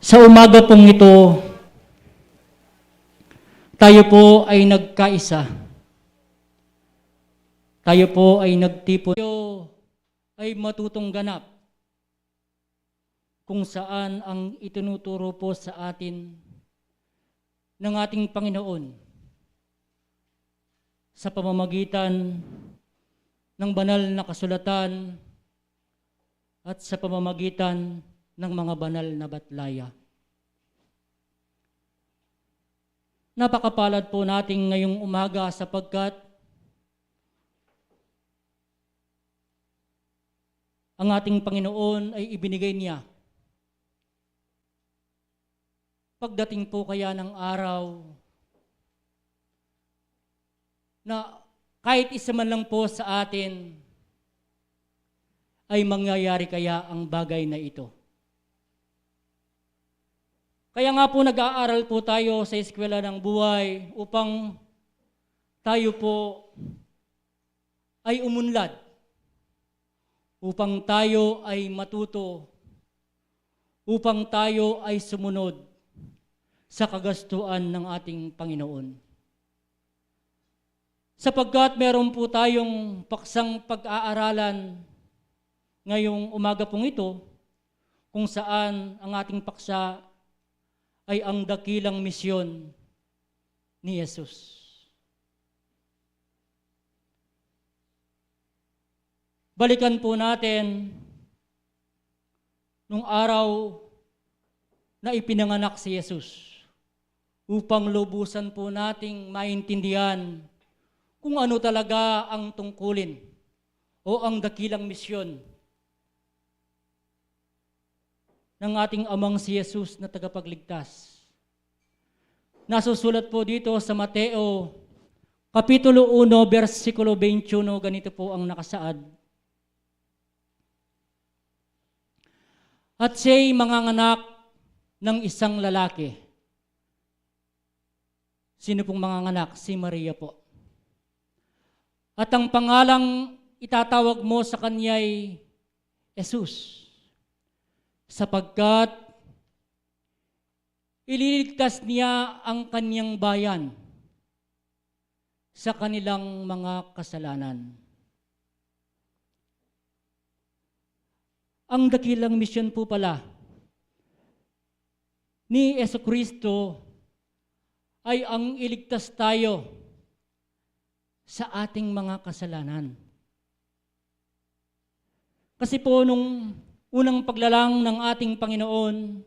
Speaker 9: Sa umaga pong ito, tayo po ay nagkaisa. Tayo po ay nagtipon. Tayo ay matutong ganap kung saan ang itinuturo po sa atin ng ating Panginoon sa pamamagitan ng banal na kasulatan at sa pamamagitan ng mga banal na batlaya. Napakapalad po natin ngayong umaga sapagkat ang ating Panginoon ay ibinigay niya. Pagdating po kaya ng araw na kahit isa man lang po sa atin ay mangyayari kaya ang bagay na ito. Kaya nga po nag-aaral po tayo sa eskwela ng buhay upang tayo po ay umunlad, upang tayo ay matuto, upang tayo ay sumunod sa kagastuan ng ating Panginoon. Sapagkat meron po tayong paksang pag-aaralan ngayong umaga pong ito, kung saan ang ating paksa ay ang dakilang misyon ni Jesus. Balikan po natin nung araw na ipinanganak si Jesus upang lubusan po nating maintindihan kung ano talaga ang tungkulin o ang dakilang misyon ng ating amang si Jesus na tagapagligtas. Nasusulat po dito sa Mateo, Kapitulo 1, versikulo 21, ganito po ang nakasaad. At siya'y manganganak ng isang lalaki. Sino pong manganganak? Si Maria po. At ang pangalang itatawag mo sa kanya'y Jesus, sapagkat ililigtas niya ang kanyang bayan sa kanilang mga kasalanan. Ang dakilang misyon po pala ni Jesucristo ay ang iligtas tayo sa ating mga kasalanan. Kasi po nung unang paglalang ng ating Panginoon,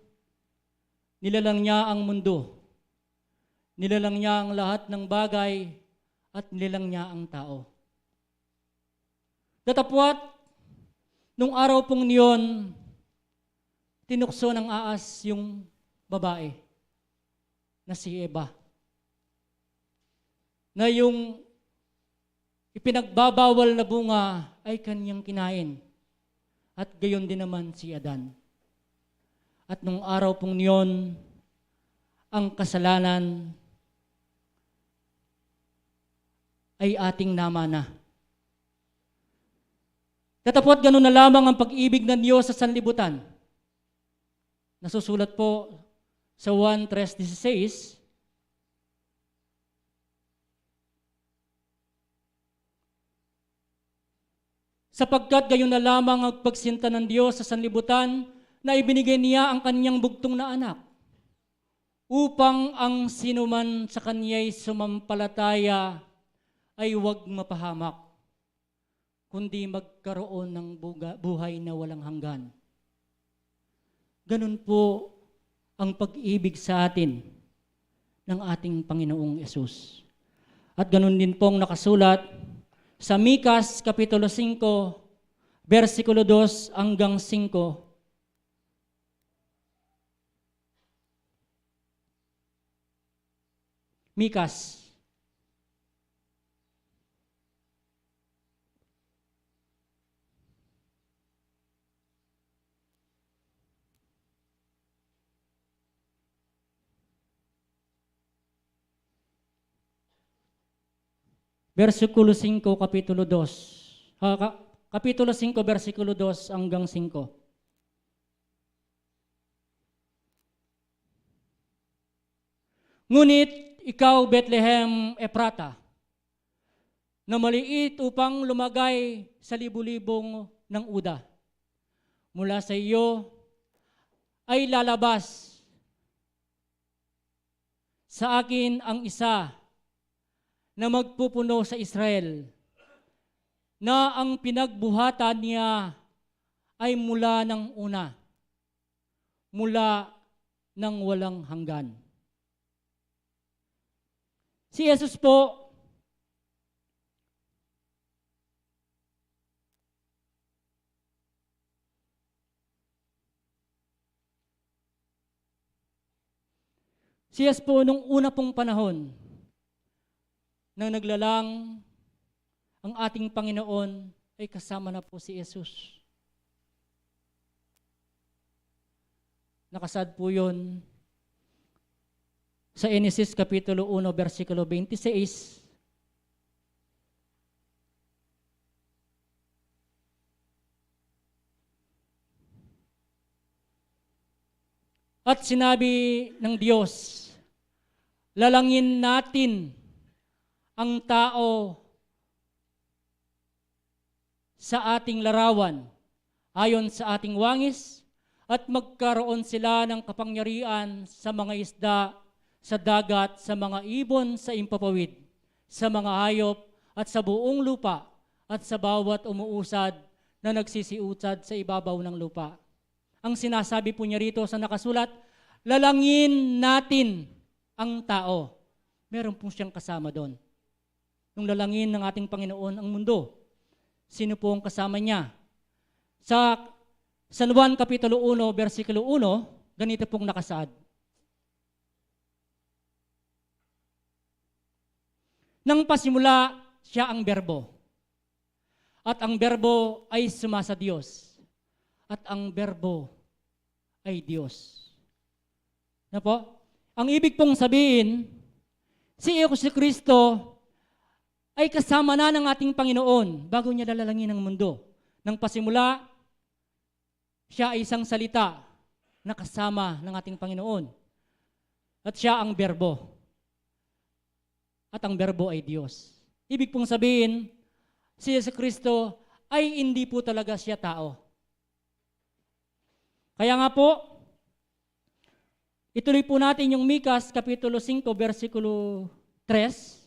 Speaker 9: nilalang niya ang mundo. Nilalang niya ang lahat ng bagay at nilalang niya ang tao. Datapwat, nung araw pong niyon, tinukso ng aas yung babae na si Eva. Na yung ipinagbabawal na bunga ay kanyang kinain. At gayon din naman si Adan. At nung araw pong niyon, ang kasalanan ay ating namana. Datapwat ganun na lamang ang pag-ibig ng Diyos sa sanlibutan. Nasusulat po sa 1:3-16, sapagkat gayon na lamang ang pagsinta ng Diyos sa sanlibutan na ibinigay niya ang kanyang bugtong na anak upang ang sinuman sa kanya'y sumampalataya ay huwag mapahamak, kundi magkaroon ng buhay na walang hanggan. Ganun po ang pag-ibig sa atin ng ating Panginoong Yesus. At ganun din pong nakasulat sa Mikas, Kapitulo 5, versikulo 2 hanggang 5. Mikas. versikulo 5, kapitulo 2. Kapitulo 5, versikulo 2 hanggang 5. Ngunit ikaw, Bethlehem Ephrata, na maliit upang lumagay sa libu-libong ng uda. Mula sa iyo ay lalabas sa akin ang isa na magpupuno sa Israel, na ang pinagbuhatan niya ay mula ng una, mula ng walang hanggan. Si Jesus po, nung una pong panahon, nang naglalang ang ating Panginoon, ay kasama na po si Jesus. Nakasad po yun sa Genesis Kapitulo 1, versikulo 26. At sinabi ng Diyos, lalangin natin ang tao sa ating larawan, ayon sa ating wangis, at magkaroon sila ng kapangyarihan sa mga isda, sa dagat, sa mga ibon, sa impapawid, sa mga hayop, at sa buong lupa, at sa bawat umuusad na nagsisiutsad sa ibabaw ng lupa. Ang sinasabi po niya rito sa nakasulat, lalangin natin ang tao. Meron po siyang kasama doon. Nung lalangin ng ating Panginoon ang mundo, sino po ang kasama niya? Sa San Juan Kapitulo 1, versikulo 1, ganito pong nakasaad. Nang pasimula, siya ang berbo. At ang berbo ay sumasa Diyos. At ang berbo ay Diyos. Na po? Ang ibig pong sabihin, si Kristo ay kasama na ng ating Panginoon bago niya dalalangin ang mundo. Nang pasimula, siya ay isang salita na kasama ng ating Panginoon. At siya ang berbo. At ang berbo ay Diyos. Ibig pong sabihin, si Kristo ay hindi po talaga siya tao. Kaya nga po, ituloy po natin yung Mikas, Kapitulo 5, versikulo 3.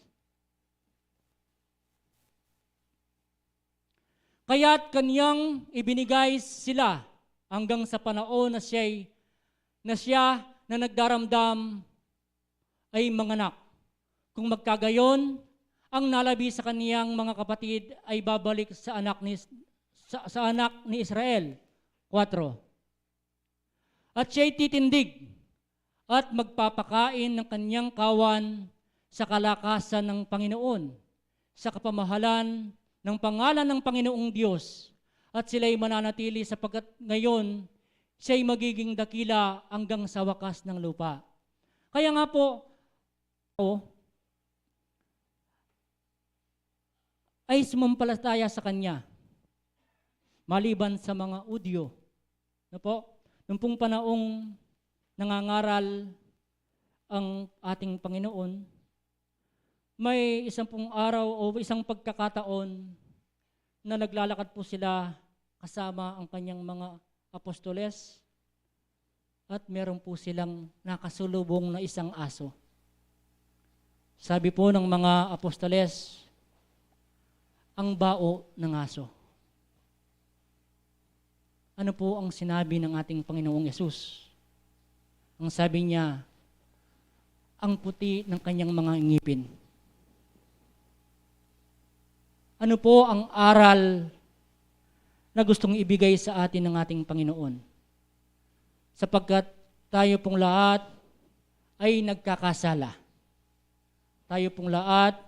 Speaker 9: Kaya't kaniyang ibinigay sila hanggang sa panahon na siya na nagdaramdam ay manganak. Kung magkagayon, ang nalabi sa kaniyang mga kapatid ay babalik sa anak ni Israel. 4. At siya'y titindig at magpapakain ng kaniyang kawan sa kalakasan ng Panginoon, sa kapamahalan ng pangalan ng Panginoong Diyos, at sila'y mananatili sapagkat ngayon siya'y magiging dakila hanggang sa wakas ng lupa. Kaya nga po, ay sumampalataya sa Kanya, maliban sa mga Udyo. Na po, nung pong panahong nangangaral ang ating Panginoon, may isang pong araw o isang pagkakataon na naglalakad po sila kasama ang kanyang mga apostoles at meron po silang nakasulubong na isang aso. Sabi po ng mga apostoles, ang bao ng aso. Ano po ang sinabi ng ating Panginoong Yesus? Ang sabi niya, ang puti ng kanyang mga ngipin. Ano po ang aral na gustong ibigay sa atin ng ating Panginoon? Sapagkat tayo pong lahat ay nagkakasala. Tayo pong lahat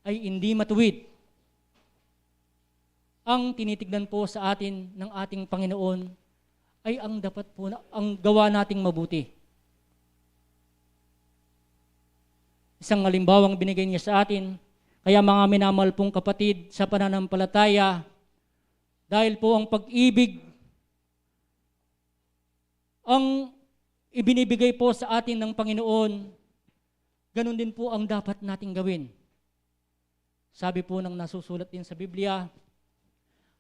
Speaker 9: ay hindi matuwid. Ang tinitignan po sa atin ng ating Panginoon ay ang dapat po ang gawa nating mabuti. Isang halimbawang binigay niya sa atin, Kaya mga minamahal pong kapatid sa pananampalataya, dahil po ang pag-ibig ang ibinibigay po sa atin ng Panginoon, ganun din po ang dapat nating gawin. Sabi po ng nasusulat din sa Biblia,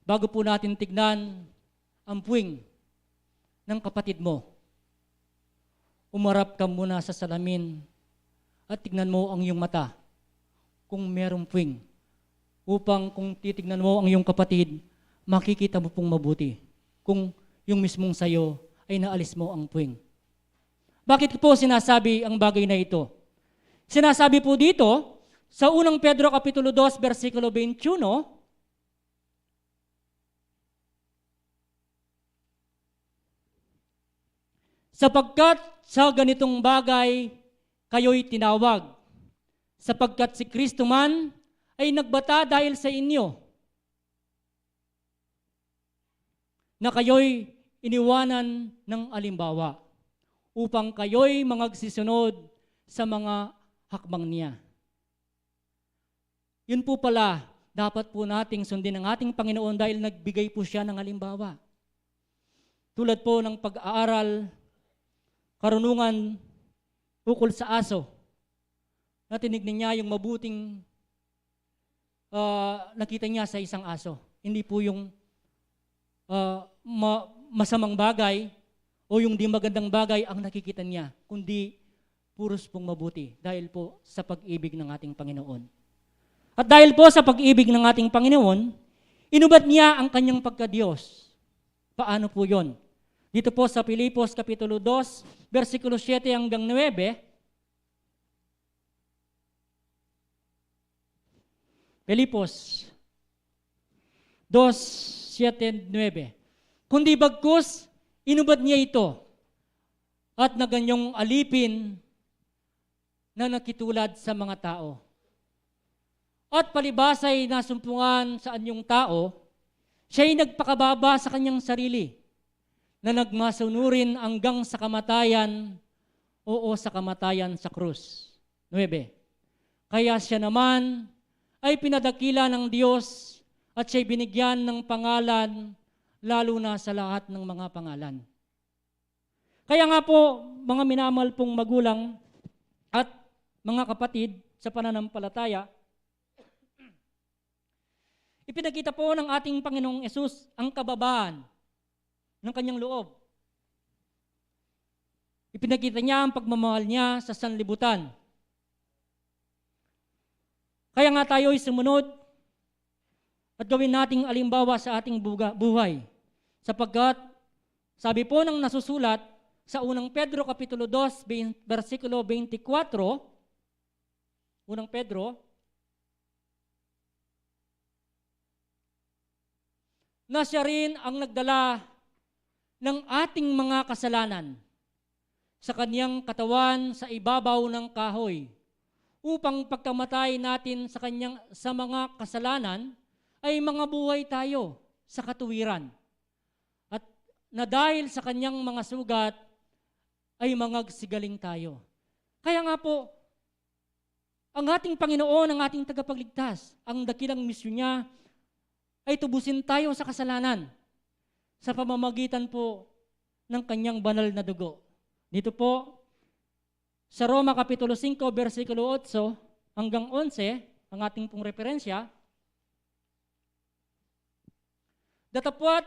Speaker 9: bago po natin tignan ang puwing ng kapatid mo, umarap ka muna sa salamin at tignan mo ang iyong mata kung merong puwing, upang kung titignan mo ang iyong kapatid, makikita mo pong mabuti kung yung mismong sayo ay naalis mo ang puwing. Bakit po sinasabi ang bagay na ito? Sinasabi po dito sa 1 Pedro Kapitulo 2, versikulo 21, sapagkat sa ganitong bagay kayo'y tinawag, sapagkat si Kristo man ay nagbata dahil sa inyo, na kayo'y iniwanan ng alimbawa, upang kayo'y magsisunod sa mga hakbang niya. Yun po pala, dapat po nating sundin ang ating Panginoon dahil nagbigay po siya ng halimbawa. Tulad po ng pag-aaral, karunungan ukol sa aso, na tinignan niya yung mabuting nakita niya sa isang aso. Hindi po yung masamang bagay o yung di magandang bagay ang nakikita niya, kundi puros pong mabuti dahil po sa pag-ibig ng ating Panginoon. At dahil po sa pag-ibig ng ating Panginoon, inubad niya ang kanyang pagka-Diyos. Paano po yon? Dito po sa Filipos Kapitulo 2, versikulo 7 hanggang 9, Filipos 2, 7, 9. Kundi bagkus, inubad niya ito at na ganyong alipin na nakitulad sa mga tao. At palibasay nasumpungan sa anyong tao, siya'y nagpakababa sa kanyang sarili, na nagmasunurin hanggang sa kamatayan, sa kamatayan sa krus. 9. Kaya siya naman ay pinadakila ng Diyos at siya'y binigyan ng pangalan, lalo na sa lahat ng mga pangalan. Kaya nga po, mga minamahal pong magulang at mga kapatid sa pananampalataya, ipinakita po ng ating Panginoong Yesus ang kababaan ng kanyang loob. Ipinakita niya ang pagmamahal niya sa sanlibutan. Kaya nga tayo'y sumunod at gawin nating alimbawa sa ating buhay. Sapagkat, sabi po ng nasusulat sa 1 Pedro Kapitulo 2, versikulo 24, 1 Pedro, na siya rin ang nagdala ng ating mga kasalanan sa kanyang katawan sa ibabaw ng kahoy, upang pagkamatay natin sa mga kasalanan ay mga buhay tayo sa katuwiran. At na dahil sa kanyang mga sugat ay mangagsigaling tayo. Kaya nga po, ang ating Panginoon, ang ating tagapagligtas, ang dakilang misyon niya ay tubusin tayo sa kasalanan sa pamamagitan po ng kanyang banal na dugo. Dito po, sa Roma Kapitulo 5, versikulo 8 hanggang 11, ang ating pong referensya, datapwat,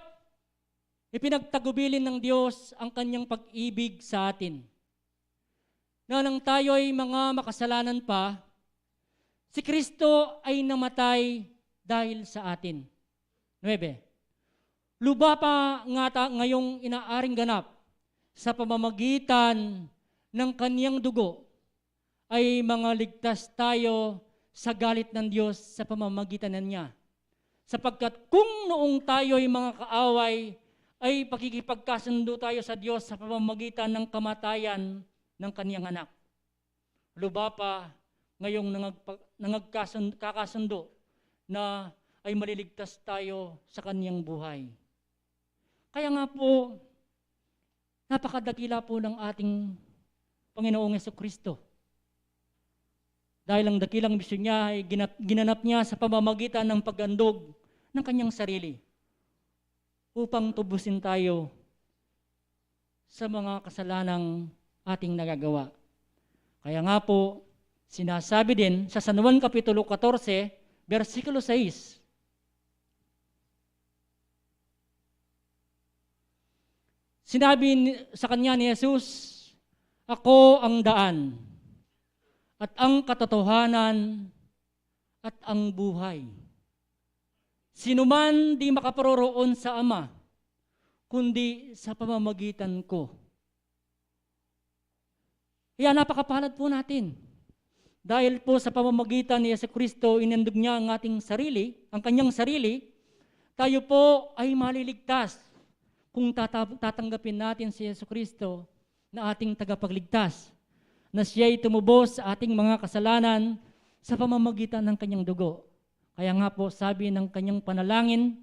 Speaker 9: ipinagtagubilin ng Diyos ang kanyang pag-ibig sa atin. Na nang tayo'y mga makasalanan pa, si Kristo ay namatay dahil sa atin. 9. Luba pa nga ngayong inaaring ganap sa pamamagitan ng kaniyang dugo ay mga ligtas tayo sa galit ng Diyos sa pamamagitan niya. Sapagkat kung noong tayo'y mga kaaway, ay pakikipagkasundo tayo sa Diyos sa pamamagitan ng kamatayan ng kaniyang anak. Luba pa ngayong kakasundo na ay maliligtas tayo sa kaniyang buhay. Kaya nga po, napakadakila po ng ating Panginoong Jesucristo. Dahil ang dakilang misyon niya ay ginanap niya sa pamamagitan ng pag-andog ng kanyang sarili upang tubusin tayo sa mga kasalanang ating nagagawa. Kaya nga po, sinasabi din sa San Juan Kapitulo 14, versikulo 6, sinabi sa kanya ni Jesus, "Ako ang daan, at ang katotohanan, at ang buhay. Sino man di makaparoroon sa Ama, kundi sa pamamagitan ko." Kaya napakapalad po natin. Dahil po sa pamamagitan ni Jesucristo, inandog niya ang ating sarili, ang kanyang sarili, tayo po ay maliligtas kung tatanggapin natin si Jesucristo na ating tagapagligtas, na siya'y tumubos sa ating mga kasalanan sa pamamagitan ng kanyang dugo. Kaya nga po sabi ng kanyang panalangin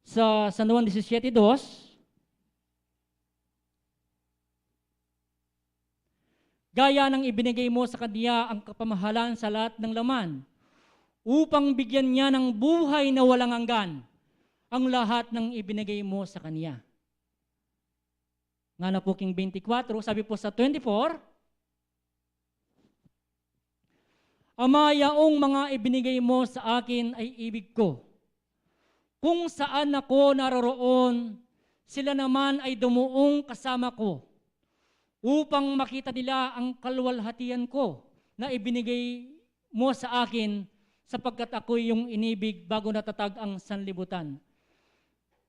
Speaker 9: sa San Juan 17:2, gaya ng ibinigay mo sa kanya ang kapamahalan sa lahat ng laman, upang bigyan niya ng buhay na walang hanggan ang lahat ng ibinigay mo sa kanya. Nga na po King 24, sabi po sa 24, "Ama, yaong mga ibinigay mo sa akin ay ibig ko. Kung saan ako naroroon, sila naman ay dumuong kasama ko, upang makita nila ang kaluwalhatian ko na ibinigay mo sa akin, sapagkat ako yung inibig bago natatag ang sanlibutan."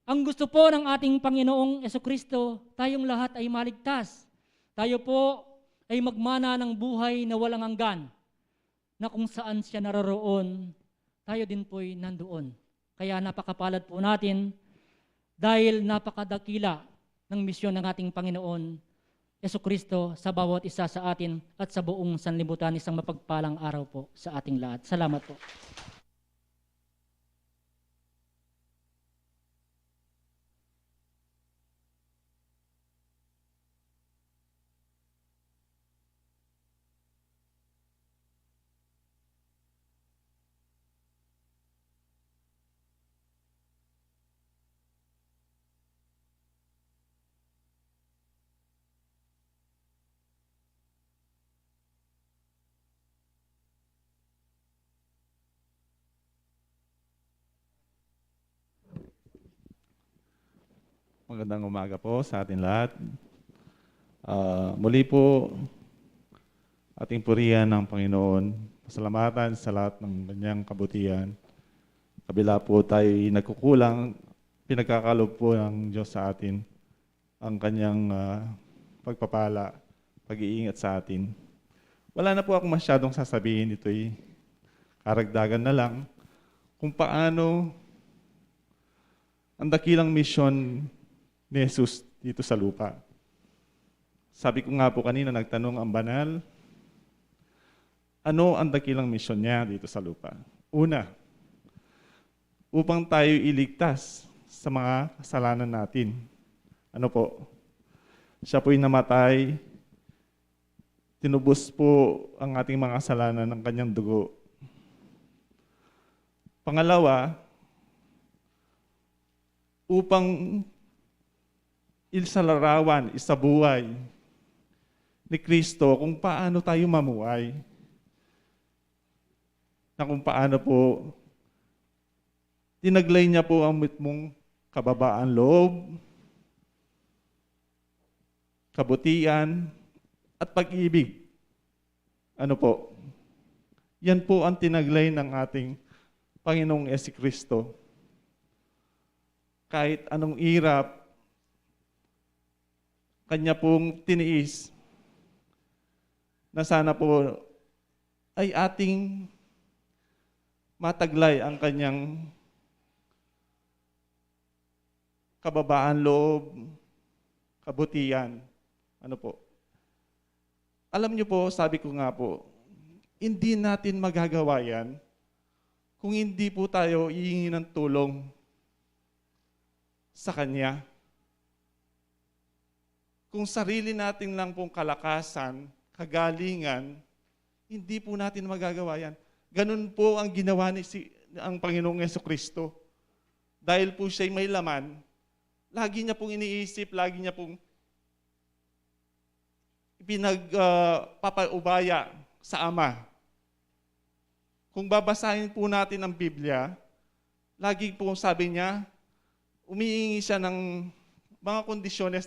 Speaker 9: Ang gusto po ng ating Panginoong Jesucristo, tayong lahat ay maligtas. Tayo po ay magmana ng buhay na walang hanggan, na kung saan siya naroroon, tayo din po'y nandoon. Kaya napakapalad po natin dahil napakadakila ng misyon ng ating Panginoon Jesucristo sa bawat isa sa atin at sa buong sanlibutan. Isang mapagpalang araw po sa ating lahat. Salamat po.
Speaker 7: Magandang umaga po sa atin lahat. Muli po, ating purihan ng Panginoon. Pasalamatan sa lahat ng kanyang kabutihan. Kabila po tayo nagkukulang, pinagkakalob po ng Diyos sa atin ang kanyang pagpapala, pag-iingat sa atin. Wala na po akong masyadong sasabihin, ito'y karagdagan na lang kung paano ang dakilang misyon ni Jesus dito sa lupa. Sabi ko nga po kanina, nagtanong ang banal, ano ang dakilang misyon niya dito sa lupa? Una, upang tayo iligtas sa mga kasalanan natin. Ano po? Siya po'y namatay, tinubos po ang ating mga kasalanan ng kanyang dugo. Pangalawa, upang isalarawan, isabuhay ni Kristo kung paano tayo mamuhay. Na kung paano po tinaglay niya po ang mismong kababaan loob, kabutihan, at pag-ibig. Ano po? Yan po ang tinaglay ng ating Panginoong Jesucristo. Kahit anong hirap, kanya pong tiniis na sana po ay ating mataglay ang kanyang kababaan loob, kabutihan. Ano po? Alam niyo po, sabi ko nga po, hindi natin magagawa yan kung hindi po tayo hihingi ng tulong sa Kanya. Kung sarili natin lang pong kalakasan, kagalingan, Hindi po natin magagawa yan. Ganun po ang ginawa ang Panginoong Jesucristo. Dahil po siya'y may laman, lagi niya pong iniisip, lagi niya pong pinagpapaubaya sa Ama. Kung babasahin po natin ang Biblia, lagi po sabi niya, umiingi siya ng mga kondisyones,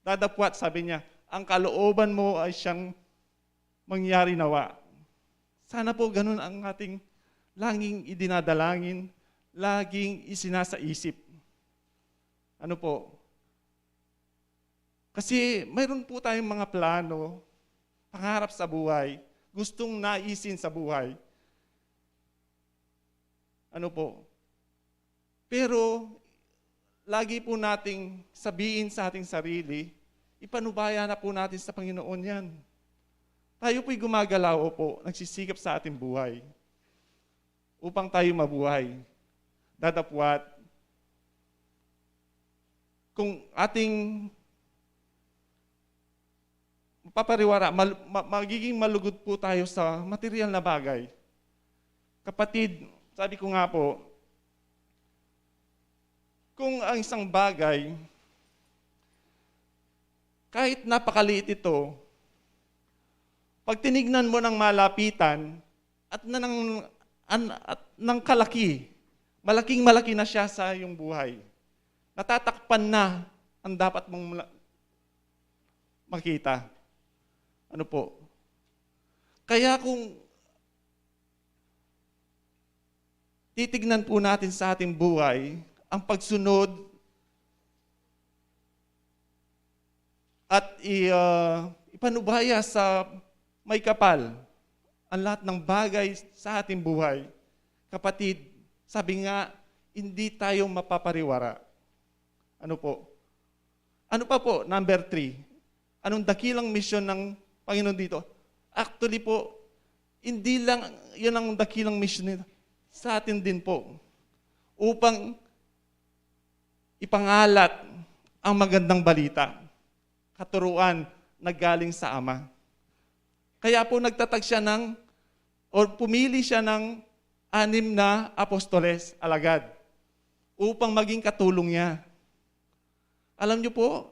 Speaker 7: dadapwat, sabi niya, ang kalooban mo ay siyang mangyari nawa. Sana po ganun ang ating laging idinadalangin, laging isinasaisip. Ano po? Kasi mayroon po tayong mga plano, pangarap sa buhay, gustong naisin sa buhay. Ano po? Pero lagi po nating sabihin sa ating sarili, ipanubaya na po natin sa Panginoon yan. Tayo po'y gumagalaw po, nagsisikap sa ating buhay upang tayo mabuhay. Dadapwat, kung ating papariwara, magiging malugod po tayo sa material na bagay. Kapatid, sabi ko nga po, kung ang isang bagay, kahit napakaliit ito, pag tinignan mo ng malapitan at ng kalaki, malaking-malaki na siya sa iyong buhay. Natatakpan na ang dapat mong makita. Ano po? Kaya kung titignan po natin sa ating buhay, ang pagsunod at ipanubaya sa may kapal ang lahat ng bagay sa ating buhay. Kapatid, sabi nga, hindi tayo mapapariwara. Ano po? Ano pa po? Number 3. Anong dakilang misyon ng Panginoon dito? Actually po, hindi lang yan ang dakilang misyon nito. Sa atin din po. Upang ipangalat ang magandang balita. Katuruan na galing sa Ama. Kaya po nagtatag siya pumili siya ng 6 na apostoles, alagad, upang maging katulong niya. Alam niyo po,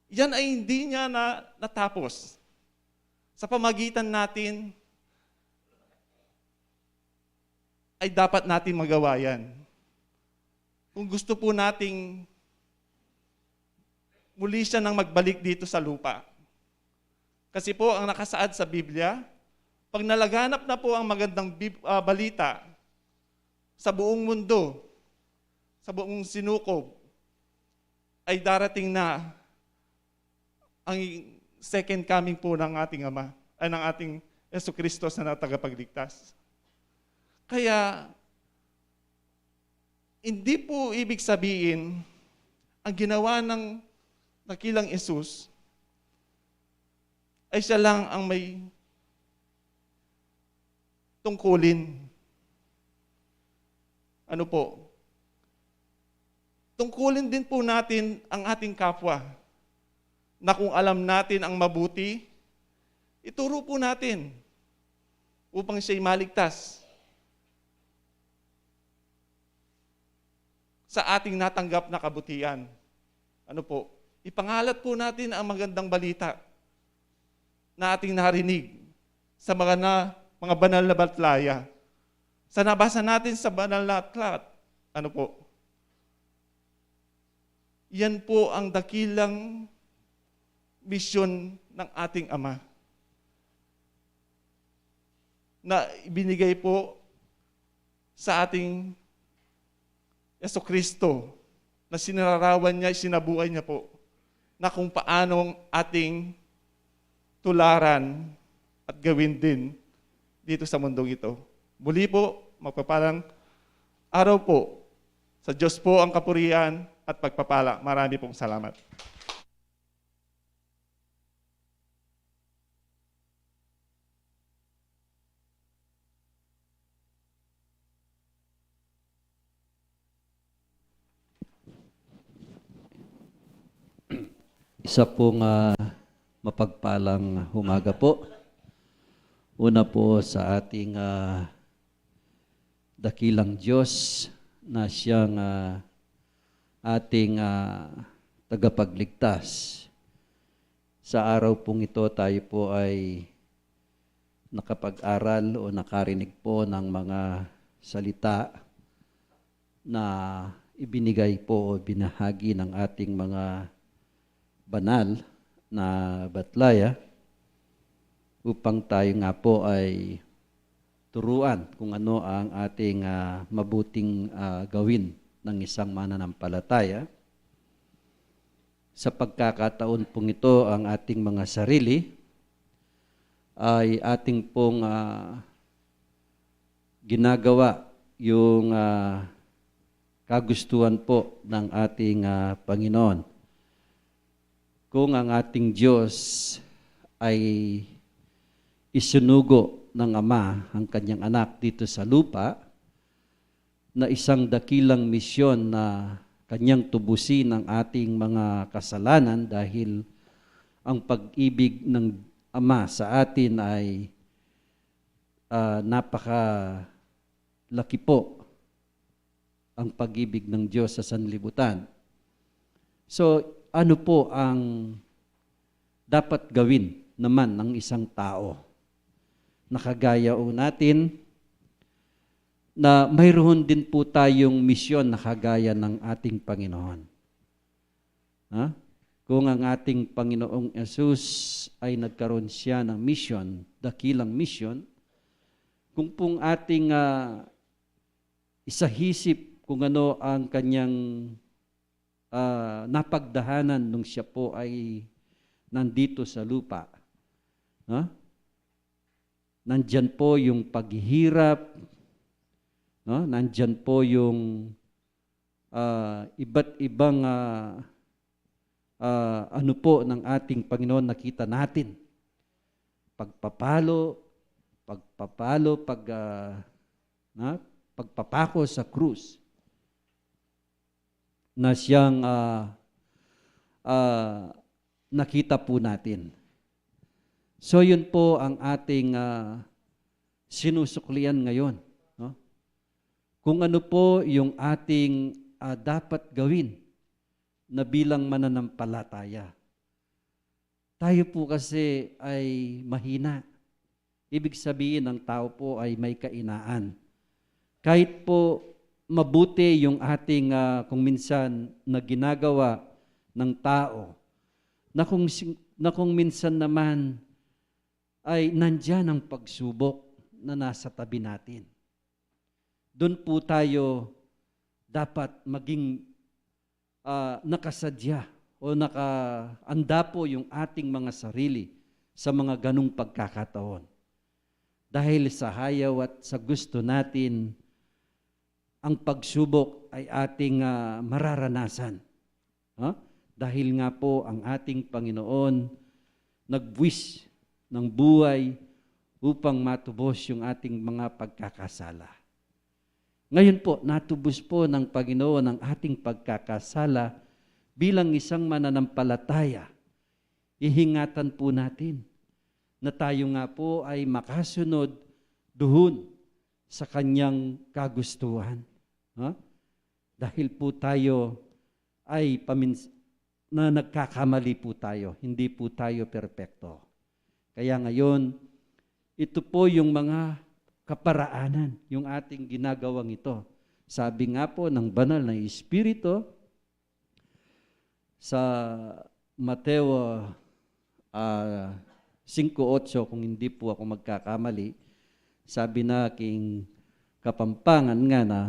Speaker 7: yan ay hindi niya natapos. Sa pamagitan natin, ay dapat natin magawa yan. Kung gusto po nating muli siya nang magbalik dito sa lupa. Kasi po, ang nakasaad sa Biblia, pag nalaganap na po ang magandang balita sa buong mundo, sa buong sinukob, ay darating na ang second coming po ng ating Ama, ay ng ating Jesucristo na tagapagligtas. Kaya, hindi po ibig sabihin, ang ginawa ng dakilang Jesus, ay siya lang ang may tungkulin. Ano po? Tungkulin din po natin ang ating kapwa na kung alam natin ang mabuti, ituro po natin upang siya'y maligtas sa ating natanggap na kabutihan. Ano po? Ipangalat po natin ang magandang balita na ating narinig sa mga banal na batlaya. Sa nabasa natin sa banal na aklat, ano po? Yan po ang dakilang misyon ng ating Ama na ibinigay po sa ating Jesucristo na sinararawan niya, sinabuhay niya po na kung paanong ating tularan at gawin din dito sa mundong ito. Muli po, magpapalang araw po. Sa Diyos po ang kapurihan at pagpapala. Marami pong salamat.
Speaker 10: Isa pong mapagpalang umaga po. Una po sa ating dakilang Diyos na siyang ating tagapagligtas. Sa araw pong ito tayo po ay nakapag-aral o nakarinig po ng mga salita na ibinigay po o binahagi ng ating mga banal na batlaya upang tayo nga po ay turuan kung ano ang ating mabuting gawin ng isang mananampalataya. Sa pagkakataon pong ito, ang ating mga sarili ay ating pong ginagawa yung kagustuhan po ng ating Panginoon. Kung ang ating Diyos ay isinugo ng Ama ang kanyang anak dito sa lupa na isang dakilang misyon na kanyang tubusin ang ating mga kasalanan dahil ang pag-ibig ng Ama sa atin ay napakalaki po ang pag-ibig ng Diyos sa sanlibutan. So, ano po ang dapat gawin naman ng isang tao? Nakagaya o natin na mayroon din po tayong misyon na kagaya ng ating Panginoon. Kung ang ating Panginoong Yesus ay nagkaroon siya ng mission, dakilang mission, kung pong ating isahisip kung ano ang kanyang napagdahanan nung siya po ay nandito sa lupa. Nandyan po yung paghihirap, nandyan po yung iba't ibang ano po ng ating Panginoon nakita natin. Pagpapako sa krus na siyang nakita po natin. So yun po ang ating sinusuklian ngayon. No? Kung ano po yung ating dapat gawin na bilang mananampalataya. Tayo po kasi ay mahina. Ibig sabihin ng tao po ay may kainaan. Kahit po mabuti yung ating kung minsan na ginagawa ng tao, na kung minsan naman ay nandyan ang pagsubok na nasa tabi natin. Doon po tayo dapat maging nakasadya o nakaanda po yung ating mga sarili sa mga ganong pagkakataon. Dahil sa hayaw at sa gusto natin, ang pagsubok ay ating mararanasan. Dahil nga po ang ating Panginoon nagbuwis ng buhay upang matubos yung ating mga pagkakasala. Ngayon po, natubos po ng Panginoon ang ating pagkakasala bilang isang mananampalataya. Ihingatan po natin na tayo nga po ay makasunod doon sa kanyang kagustuhan. Dahil po tayo ay na nagkakamali po tayo, hindi po tayo perpekto. Kaya ngayon, ito po yung mga kaparaanan, yung ating ginagawang ito. Sabi nga po ng banal na Espiritu sa Mateo 5:8, kung hindi po ako magkakamali, sabi na king kapampangan nga na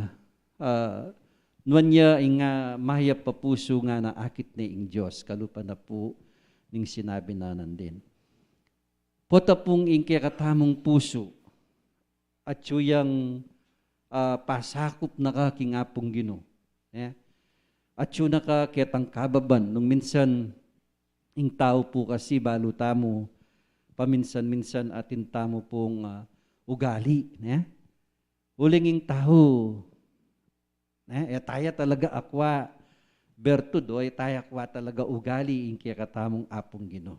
Speaker 10: nuanya nga mahayap pa puso nga na akit ni ing Diyos, kalupa na po ning sinabi na nandin. Pota pong ing katamong puso at yung pasakop na ka kingapong Ginoo. At yung nakaketang kababan, nung minsan ing tao po kasi baluta mo, paminsan-minsan atin tamo pong ugali. Uling ing tao, taya talaga akwa, bertud, o taya akwa talaga ugali ing kaya katamong apong Ginoo.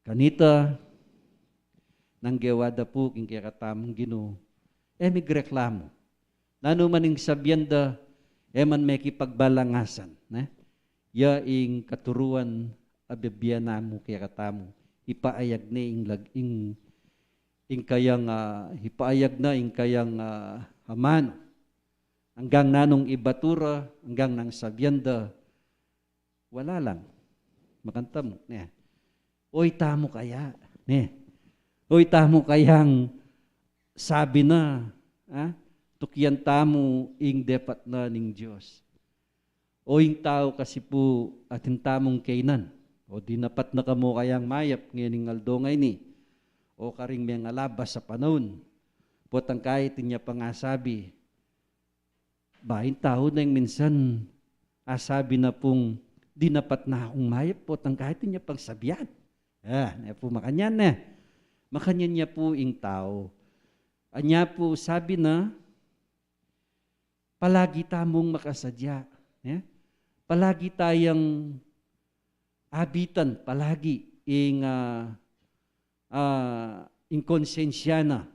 Speaker 10: Kanita, nang gewada po king kakatamong Ginoo. Migreklamo. Nano maning sabyenda, man may kipagbalangasan. Ya ing katuruan abibya namo kaya katamo. Ipaayag na ing kayang hipaayag na ing kayang amano. Hanggang nanong ibatura, hanggang nang sabyenda, wala lang. Makanta mo. Oy, tamo kaya. Oy, tamo kayang sabi na, tukyan tamo ing depat na ning Diyos. O ing tao kasi po atin tamong kainan. O dinapat na kamo kayang mayap ngayon aldongay ni. O karing may alabas sa panahon. Potang kahit niya pangasabi. Bahin tao na yung minsan asabi na pong dinapat na akong mayap. Potang kahit niya pang sabihan. Po makanyan na. Makanyan niya po ing tao. Anya po sabi na, palagi tamong makasadya. Palagi tayang abitan, palagi ing konsensya na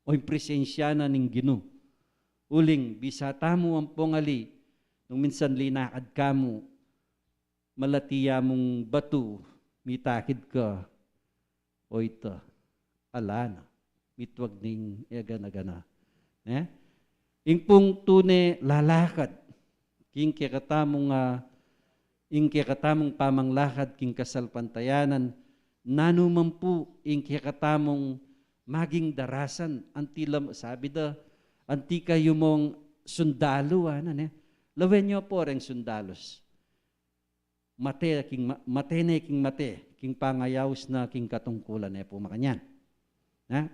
Speaker 10: o ing presensya na ning Ginoo. Uling, bisa tamo ang pongali, nung minsan linakad ka mo, malatiya mong batu, mitakid ka, o ito, alana, mitwag ning egana-gana. Ing pong tune lalakad, king kikatamong pamanglakad king kasalpantayanan, nanuman po ing kikatamong maging darasan, antilam, sabi da, anti kayo mong sundalo, lawen nyo po rin sundalos. Mate king pangayaws na king katungkulan, po makanyan.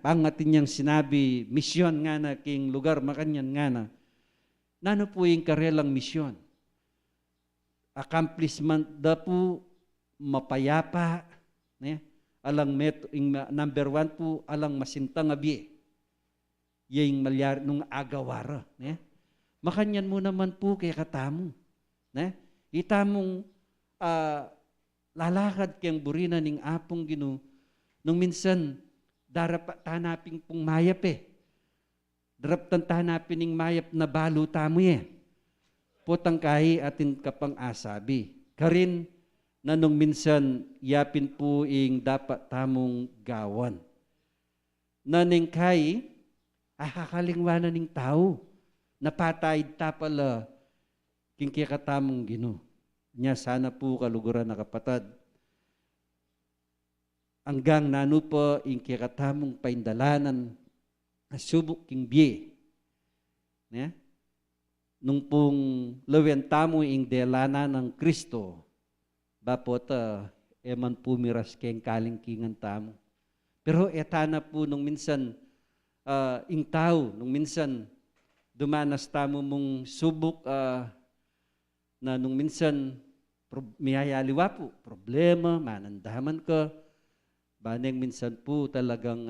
Speaker 10: Pangatin niyang sinabi, misyon nga na king lugar, makanyan nga na, nano po yung karelang misyon? Accomplishment da po, mapayapa, alang number 1 po, alang masintang abi, yung malyar nung agawara. Makanyan mo naman po kay katamo. Itamong lalakad kayang burina ning apong Ginoo, nung minsan, darap tanaping pong mayap Darap tanapin ning mayap na balo tamo Potang kahi atin kapang asabi. Karin na nung minsan yapin po ing dapat tamong gawan. Naning kahi, kakalingwanan ning tao. Napatay tapala king kikatamong Ginoo. Nya sana po kaluguran na kapatad. Hanggang nano po ing kikatamong paindalanan subok king biye. Nung pong lawen tamo ing delana ng Kristo, bapot eman pumiras keng kalingkingan tamo. Pero etana po nung minsan ing tao, nung minsan dumanas tamo mong subok na nung minsan miyayaliwa po, problema, manandaman ka, baneng minsan po talagang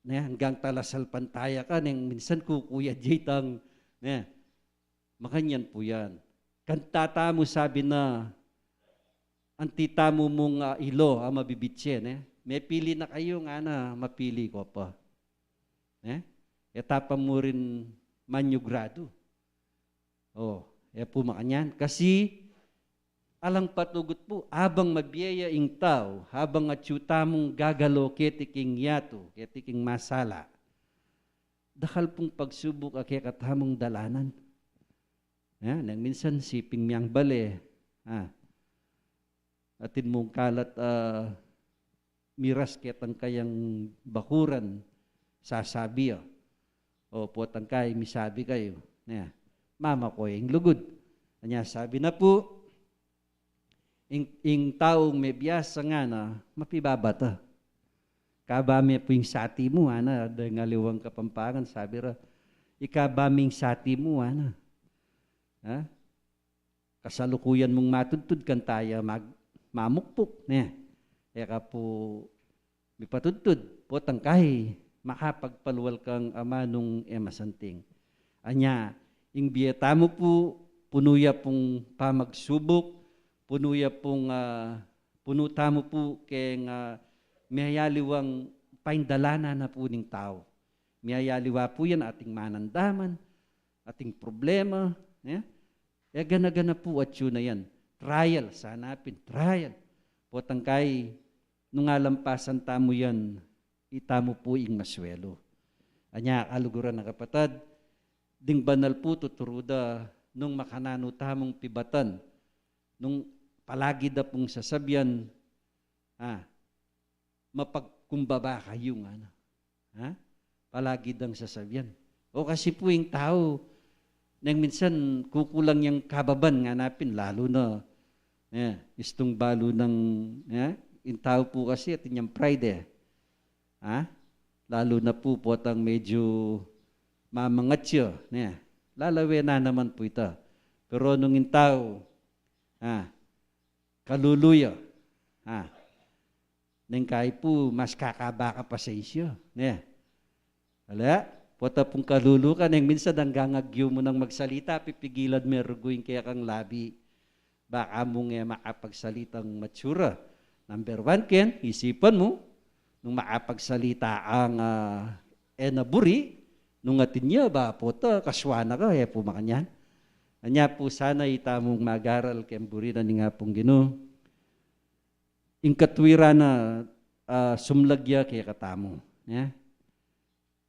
Speaker 10: hanggang talasal pantaya ka, neng minsan kukuya jitang, makanyan po yan. Kantata mo sabi na, antita mo mong ilo, mabibitse, may pili na kayo nga na mapili ko pa. Etapa mo rin manyugrado. Po makanyan. Kasi, alang patugot po, habang mabiyaya ing tao, habang atsyuta mong gagalo ketiking yato, ketiking masala, dakal pong pagsubok kaya katamong dalanan. Nang minsan siping miyang bale, atin mong kalat miras ketang kayang bakuran, sasabi o potang kay misabi kayo, mama ko yung lugod. Anya sabi na po, ing taong may biyasa nga na mapibabata. Kabami po yung sati mo, ngaliwang kapampangan, sabi ra, ikabaming sati mo, kasalukuyan mong matudtud kan tayo mamukpok. Eka po, may patudtud, potang kahi, makapagpaluwal kang ama nung emasanting. Anya, ing biyata mo po, punuya pong pamagsubok, punuya pong punuta mo po keng miyayaliwang paindalana na po ng tao. Miyayaliwa po yan ating manandaman, ating problema. Gana-gana po at yun na yan. Trial, sanapin, trial. Potangkay, nung alampasan tamo yan, itamo po ing maswelo. Anya, kaluguran na kapatad, ding banal po tuturuda nung makanano tamong pibatan, nung palagi da pong sasabyan, mapagkumbaba kayo nga na. Palagi dang sasabyan. O kasi po yung tao, nang minsan kukulang yung kababan nga napin, lalo na istong balo ng, yung tao po kasi at yung pride lalo na po potang medyo mamangatsyo. Lalawe na naman po ito. Pero nung yung tao, kaluluyo, nang kaya po mas kakabaka pa sa isyo. Wala? Pota pong kalulu ka, nang minsan nanggangagyo mo nang magsalita, pipigilan mo ruguin kaya kang labi. Baka mo nga makapagsalitang matsura. Number 1, Ken, isipan mo, nung makapagsalita ang naburi, nung atin niya, ba pota, kaswana ka, po makanyan. Anya po sana itamong mag-aral kaya buri na nga pong Ginoo. Ing katwira na sumlagya kaya katamo.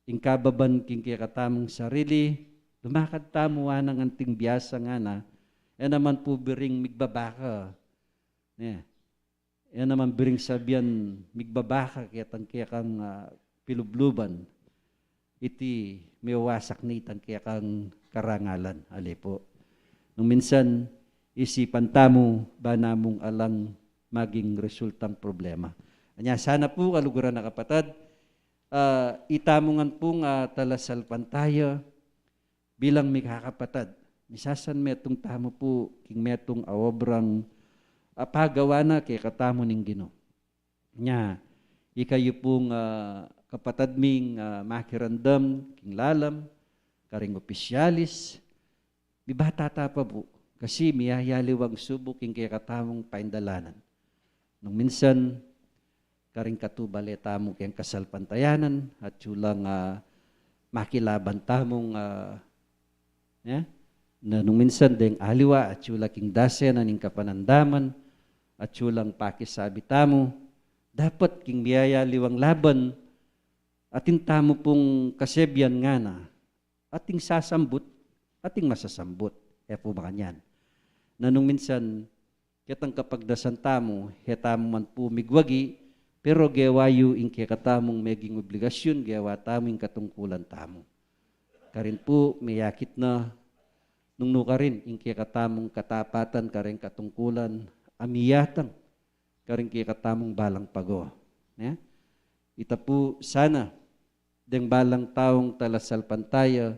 Speaker 10: Ing kababan king kaya katamong sarili, lumakad tamo ng anting biyasa nga na, naman po biring migbabaka. Naman biring sabihan migbabaka kaya kang pilubluban. Iti may wasak na itang kaya kang karangalan. Ali po. Nung minsan, isipan tamo ba namong alang maging resultang problema. Anya, sana po, kaluguran na kapatad, itamungan pong talasalpan tayo bilang may kakapatad. Misasan metong tamo po, king metong awobrang pagawa na kay katamo ning Ginoo. Nya, ikayo pong kapatad ming makirandam, king lalam, karing opisyalis, bibata pa po, kasi miyayaliwang subok king kaya katamong paindalanan. Nung minsan, karing katubale tamong kayang kasalpantayanan at yulang makilaban tamong na nung minsan deng aliwa at yula king dasen aning kapanandaman at yulang pakisabi tamo, dapat king miyayaliwang laban ating tamo pong kasebyan nga na ating sasambut, ating masasambut. Po ba kanyan? Na nung minsan, kitang kapagdasan tamo, hetamo man po migwagi, pero gewayo ing katamong meging obligasyon, gewa tamo ing katungkulan tamo. Karin po, mayakit na, nung nukarin, ing katamong katapatan, karing katungkulan, amiyatang, karing katamong balang pago. Ita po, sana, deng balang taong talasalpan tayo,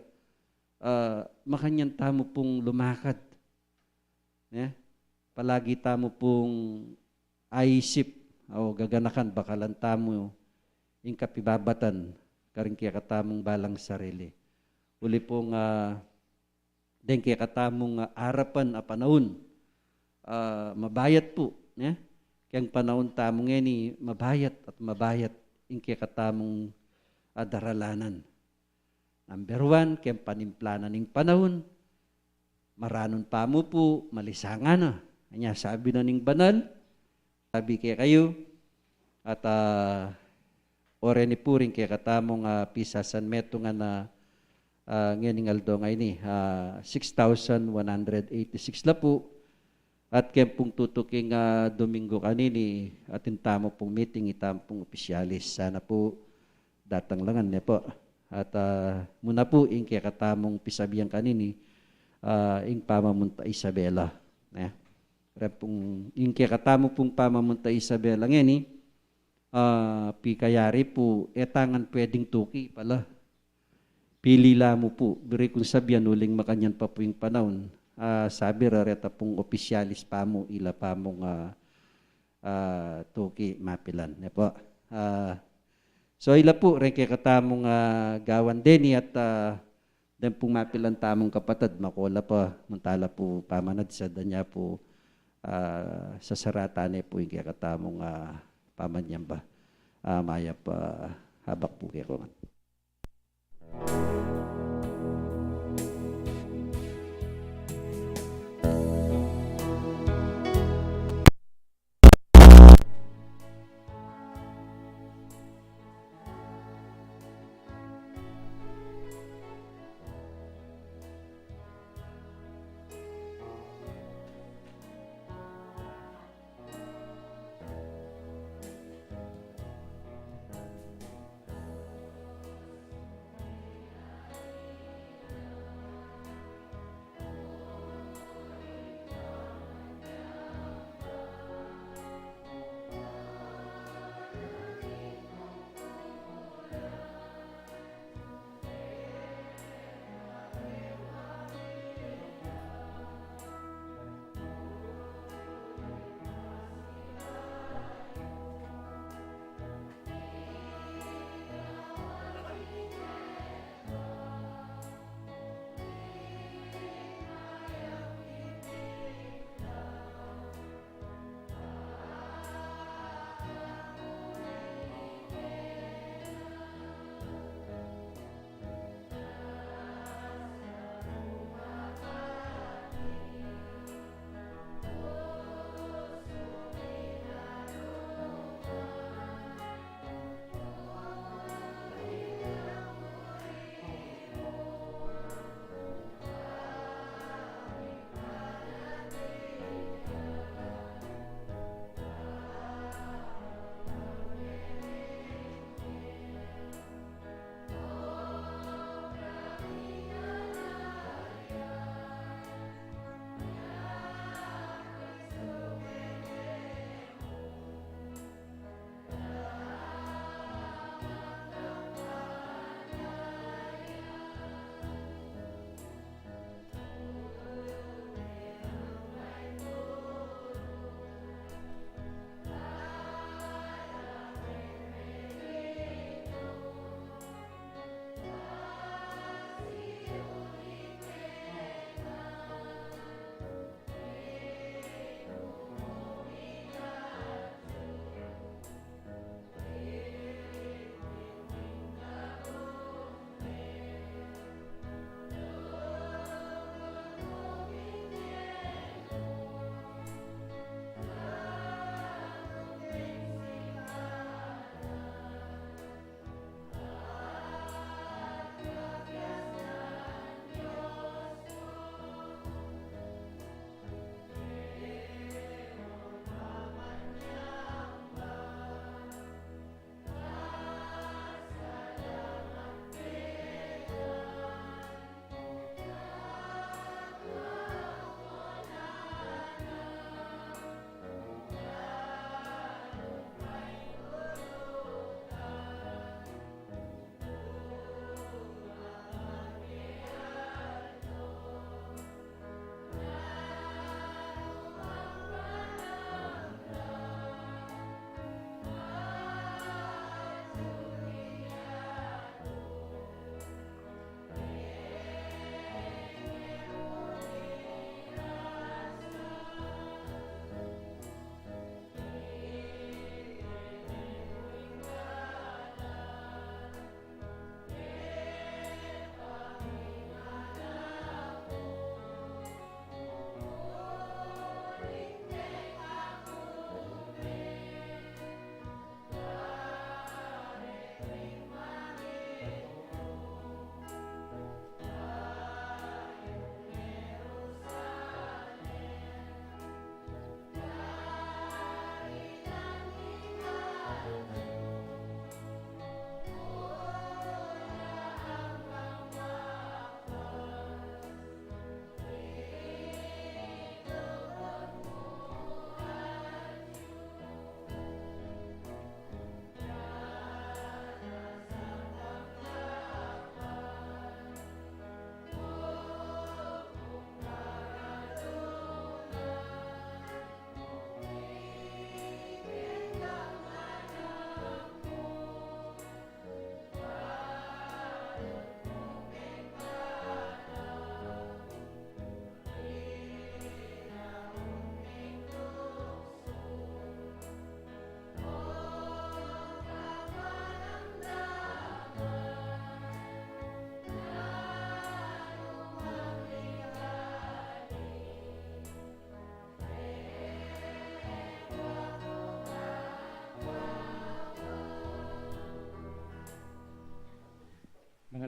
Speaker 10: makanyan tamo pong lumakad. Palagi tamo pong aisip o gaganakan bakalan tamo yung kapibabatan karing kaya katamong balang sarili. Uli pong den kaya katamong arapan a panahon mabayat po. Kaya panahon tamo ngeni mabayat at mabayat yung kaya katamong daralanan. Number 1, kaya panimplanan ng panahon, maranon pa mo po, malisangan na. Kanya sabi na ning banal, sabi kaya kayo, at ore ni puring kaya katamong pisasan meto nga na nganing aldo nga ini, 6,186 la po, at kaya pong tutuking Domingo kanini, atin tamo pong meeting, itamo pong opisyalis. Sana po datang langan niya po. At muna po, ing kaya katamong pisabiyang kanini, ing pamamunta Isabela. Ing kaya katamo pong pamamunta Isabela ngeni, pikayari po, etangan pwedeng tuki pala. Pilila mo po, biri kung sabihan uling makanyan pa po yung panahon, sabi rareta pong opisyalis pa mo, ila pa mong tuki mapilan. Po. So ila po, rin kaya katamong gawan deni at dan pong mapilan tamong kapatid, makola pa, mantala po pamanad sa danya po sa saratane po yung kaya katamong pamanyan ba. mayap habak po kayo.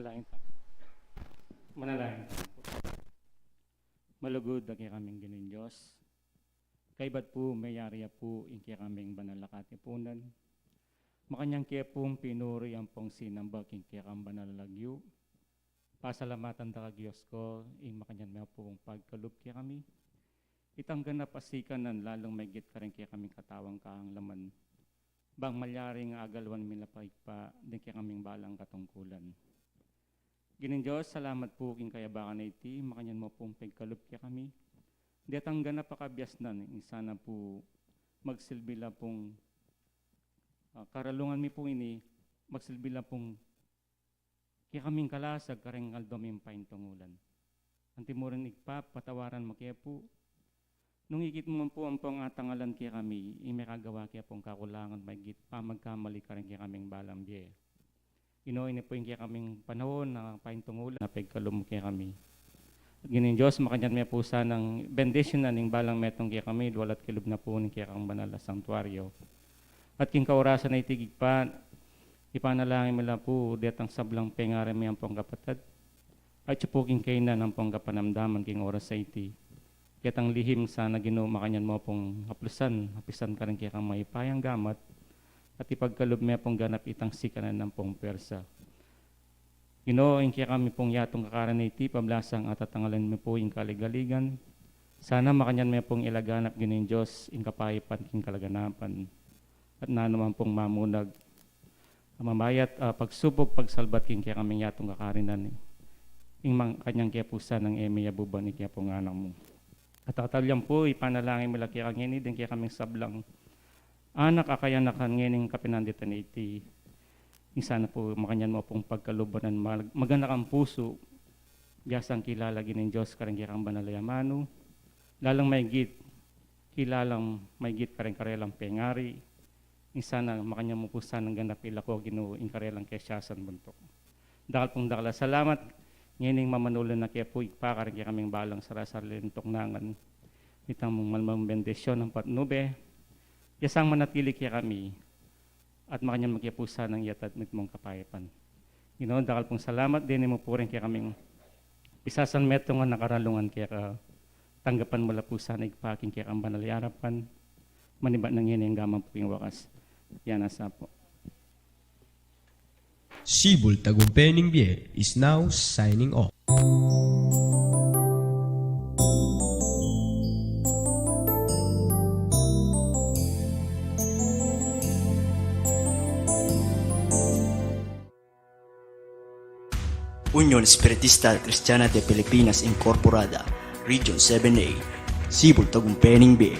Speaker 9: Manalangin tayo. Manalangin tayo po. Malugod na kaya kaming Ginoong Diyos. Kaibat po mayariya po in kaya kaming banal na katipunan. Makanyang kaya pong pinuri ang pong sinamba king kaya kang banal na lagyo. Pasalamatan da kag Diyos ko, in makanyan may pong pagkalup kaya kami. Itanggan na pasikan nan lalong may git ka rin kaya kaming katawang kaang laman. Bang malyaring agalwan mila pa, din kaya kaming balang katungkulan. Ginoong Diyos, salamat po king kayabakan na iti, makanyan mo pong pagkalup kaya kami. Di tanggan na pakabyas nan, sana po magsilbi lang pong karalungan mi po ini, magsilbi lang pong kaya kaming kalasag kareng aldoming paintungulan. Antimuran igpa, patawaran mo kaya po. Nung ikit mo po ang pong atangalan kaya kami, imekagawa kaya pong kakulangan, magigit pa magkamali kareng kaya kaming balang biye. Inoy na po yung kaya kaming panahon na paintungulan, na pagkalum kaya kami. At Ginoong Diyos, makanyat may po sanang bendition na ning balang metong kaya kami, walat kilub na po ning kaya kang banal na sanktuaryo. At king kaurasan na itigig pa, ipanalangin mo lang po, detang sablang pengare may ang pong kapatid. At siya po king kainan ang pong kapanamdaman king oras sa iti. Kaya tang lihim sana Ginoo makanyan mo pong hapisan ka rin kaya kang maipayang gamat, at ipagkalob may pong ganap itang sikanan ng pong persa. Ginoo, kaya kami pong yatong kakaraniti, pablasang at tatangalan mo po yung kaligaligan. Sana makanyan may pong ilaganap Ginoong Diyos, yung kapahipan king kalaganapan. At na naman pong mamunag, mamayat, pagsubok, pagsalbat king kaya kami yatong kakarinan. Yung kanyang kaya pusa ng emiya buban, kaya pong anak mo. At katalyan po, ipanalangin mo lang kaya kangini, din kaya kaming sablang. Anak akayanakan ngayon kapinanditan iti. Sana po makanyan mo pong pagkalubanan, maganak ang puso, biyasang kilala Ginoong Diyos, karang kaya kang banalayamano, lalang may git, kilalang may git karang karelang pengari, sana makanyan mo po sanang ganap ila ko Ginoo, in karelang kesyasan buntok. Dakal pong dakala, salamat, ngayon mamanulan na kaya po ikpa, karang kaya kaming balang sarasarlintok nangan, itang mong malmang bendisyon ng patnube, yasang manatili kaya kami, at makanyang magkipusa ng yatad mit mong kapayapan. Ginoo, dakal pong salamat din mo po rin kaya kaming pisasan metong nga nakaralungan kaya ka tanggapan mo la po sana igpaking kaya kang banalayarapan maniba ng yan yung gamang po yung wakas. Yan asa po.
Speaker 11: Sibol Tagumpay Bie is now signing off.
Speaker 1: Unión Espiritista Cristiana de Pilipinas Incorporada, Region 7A, Sibol Tagumpay Bie.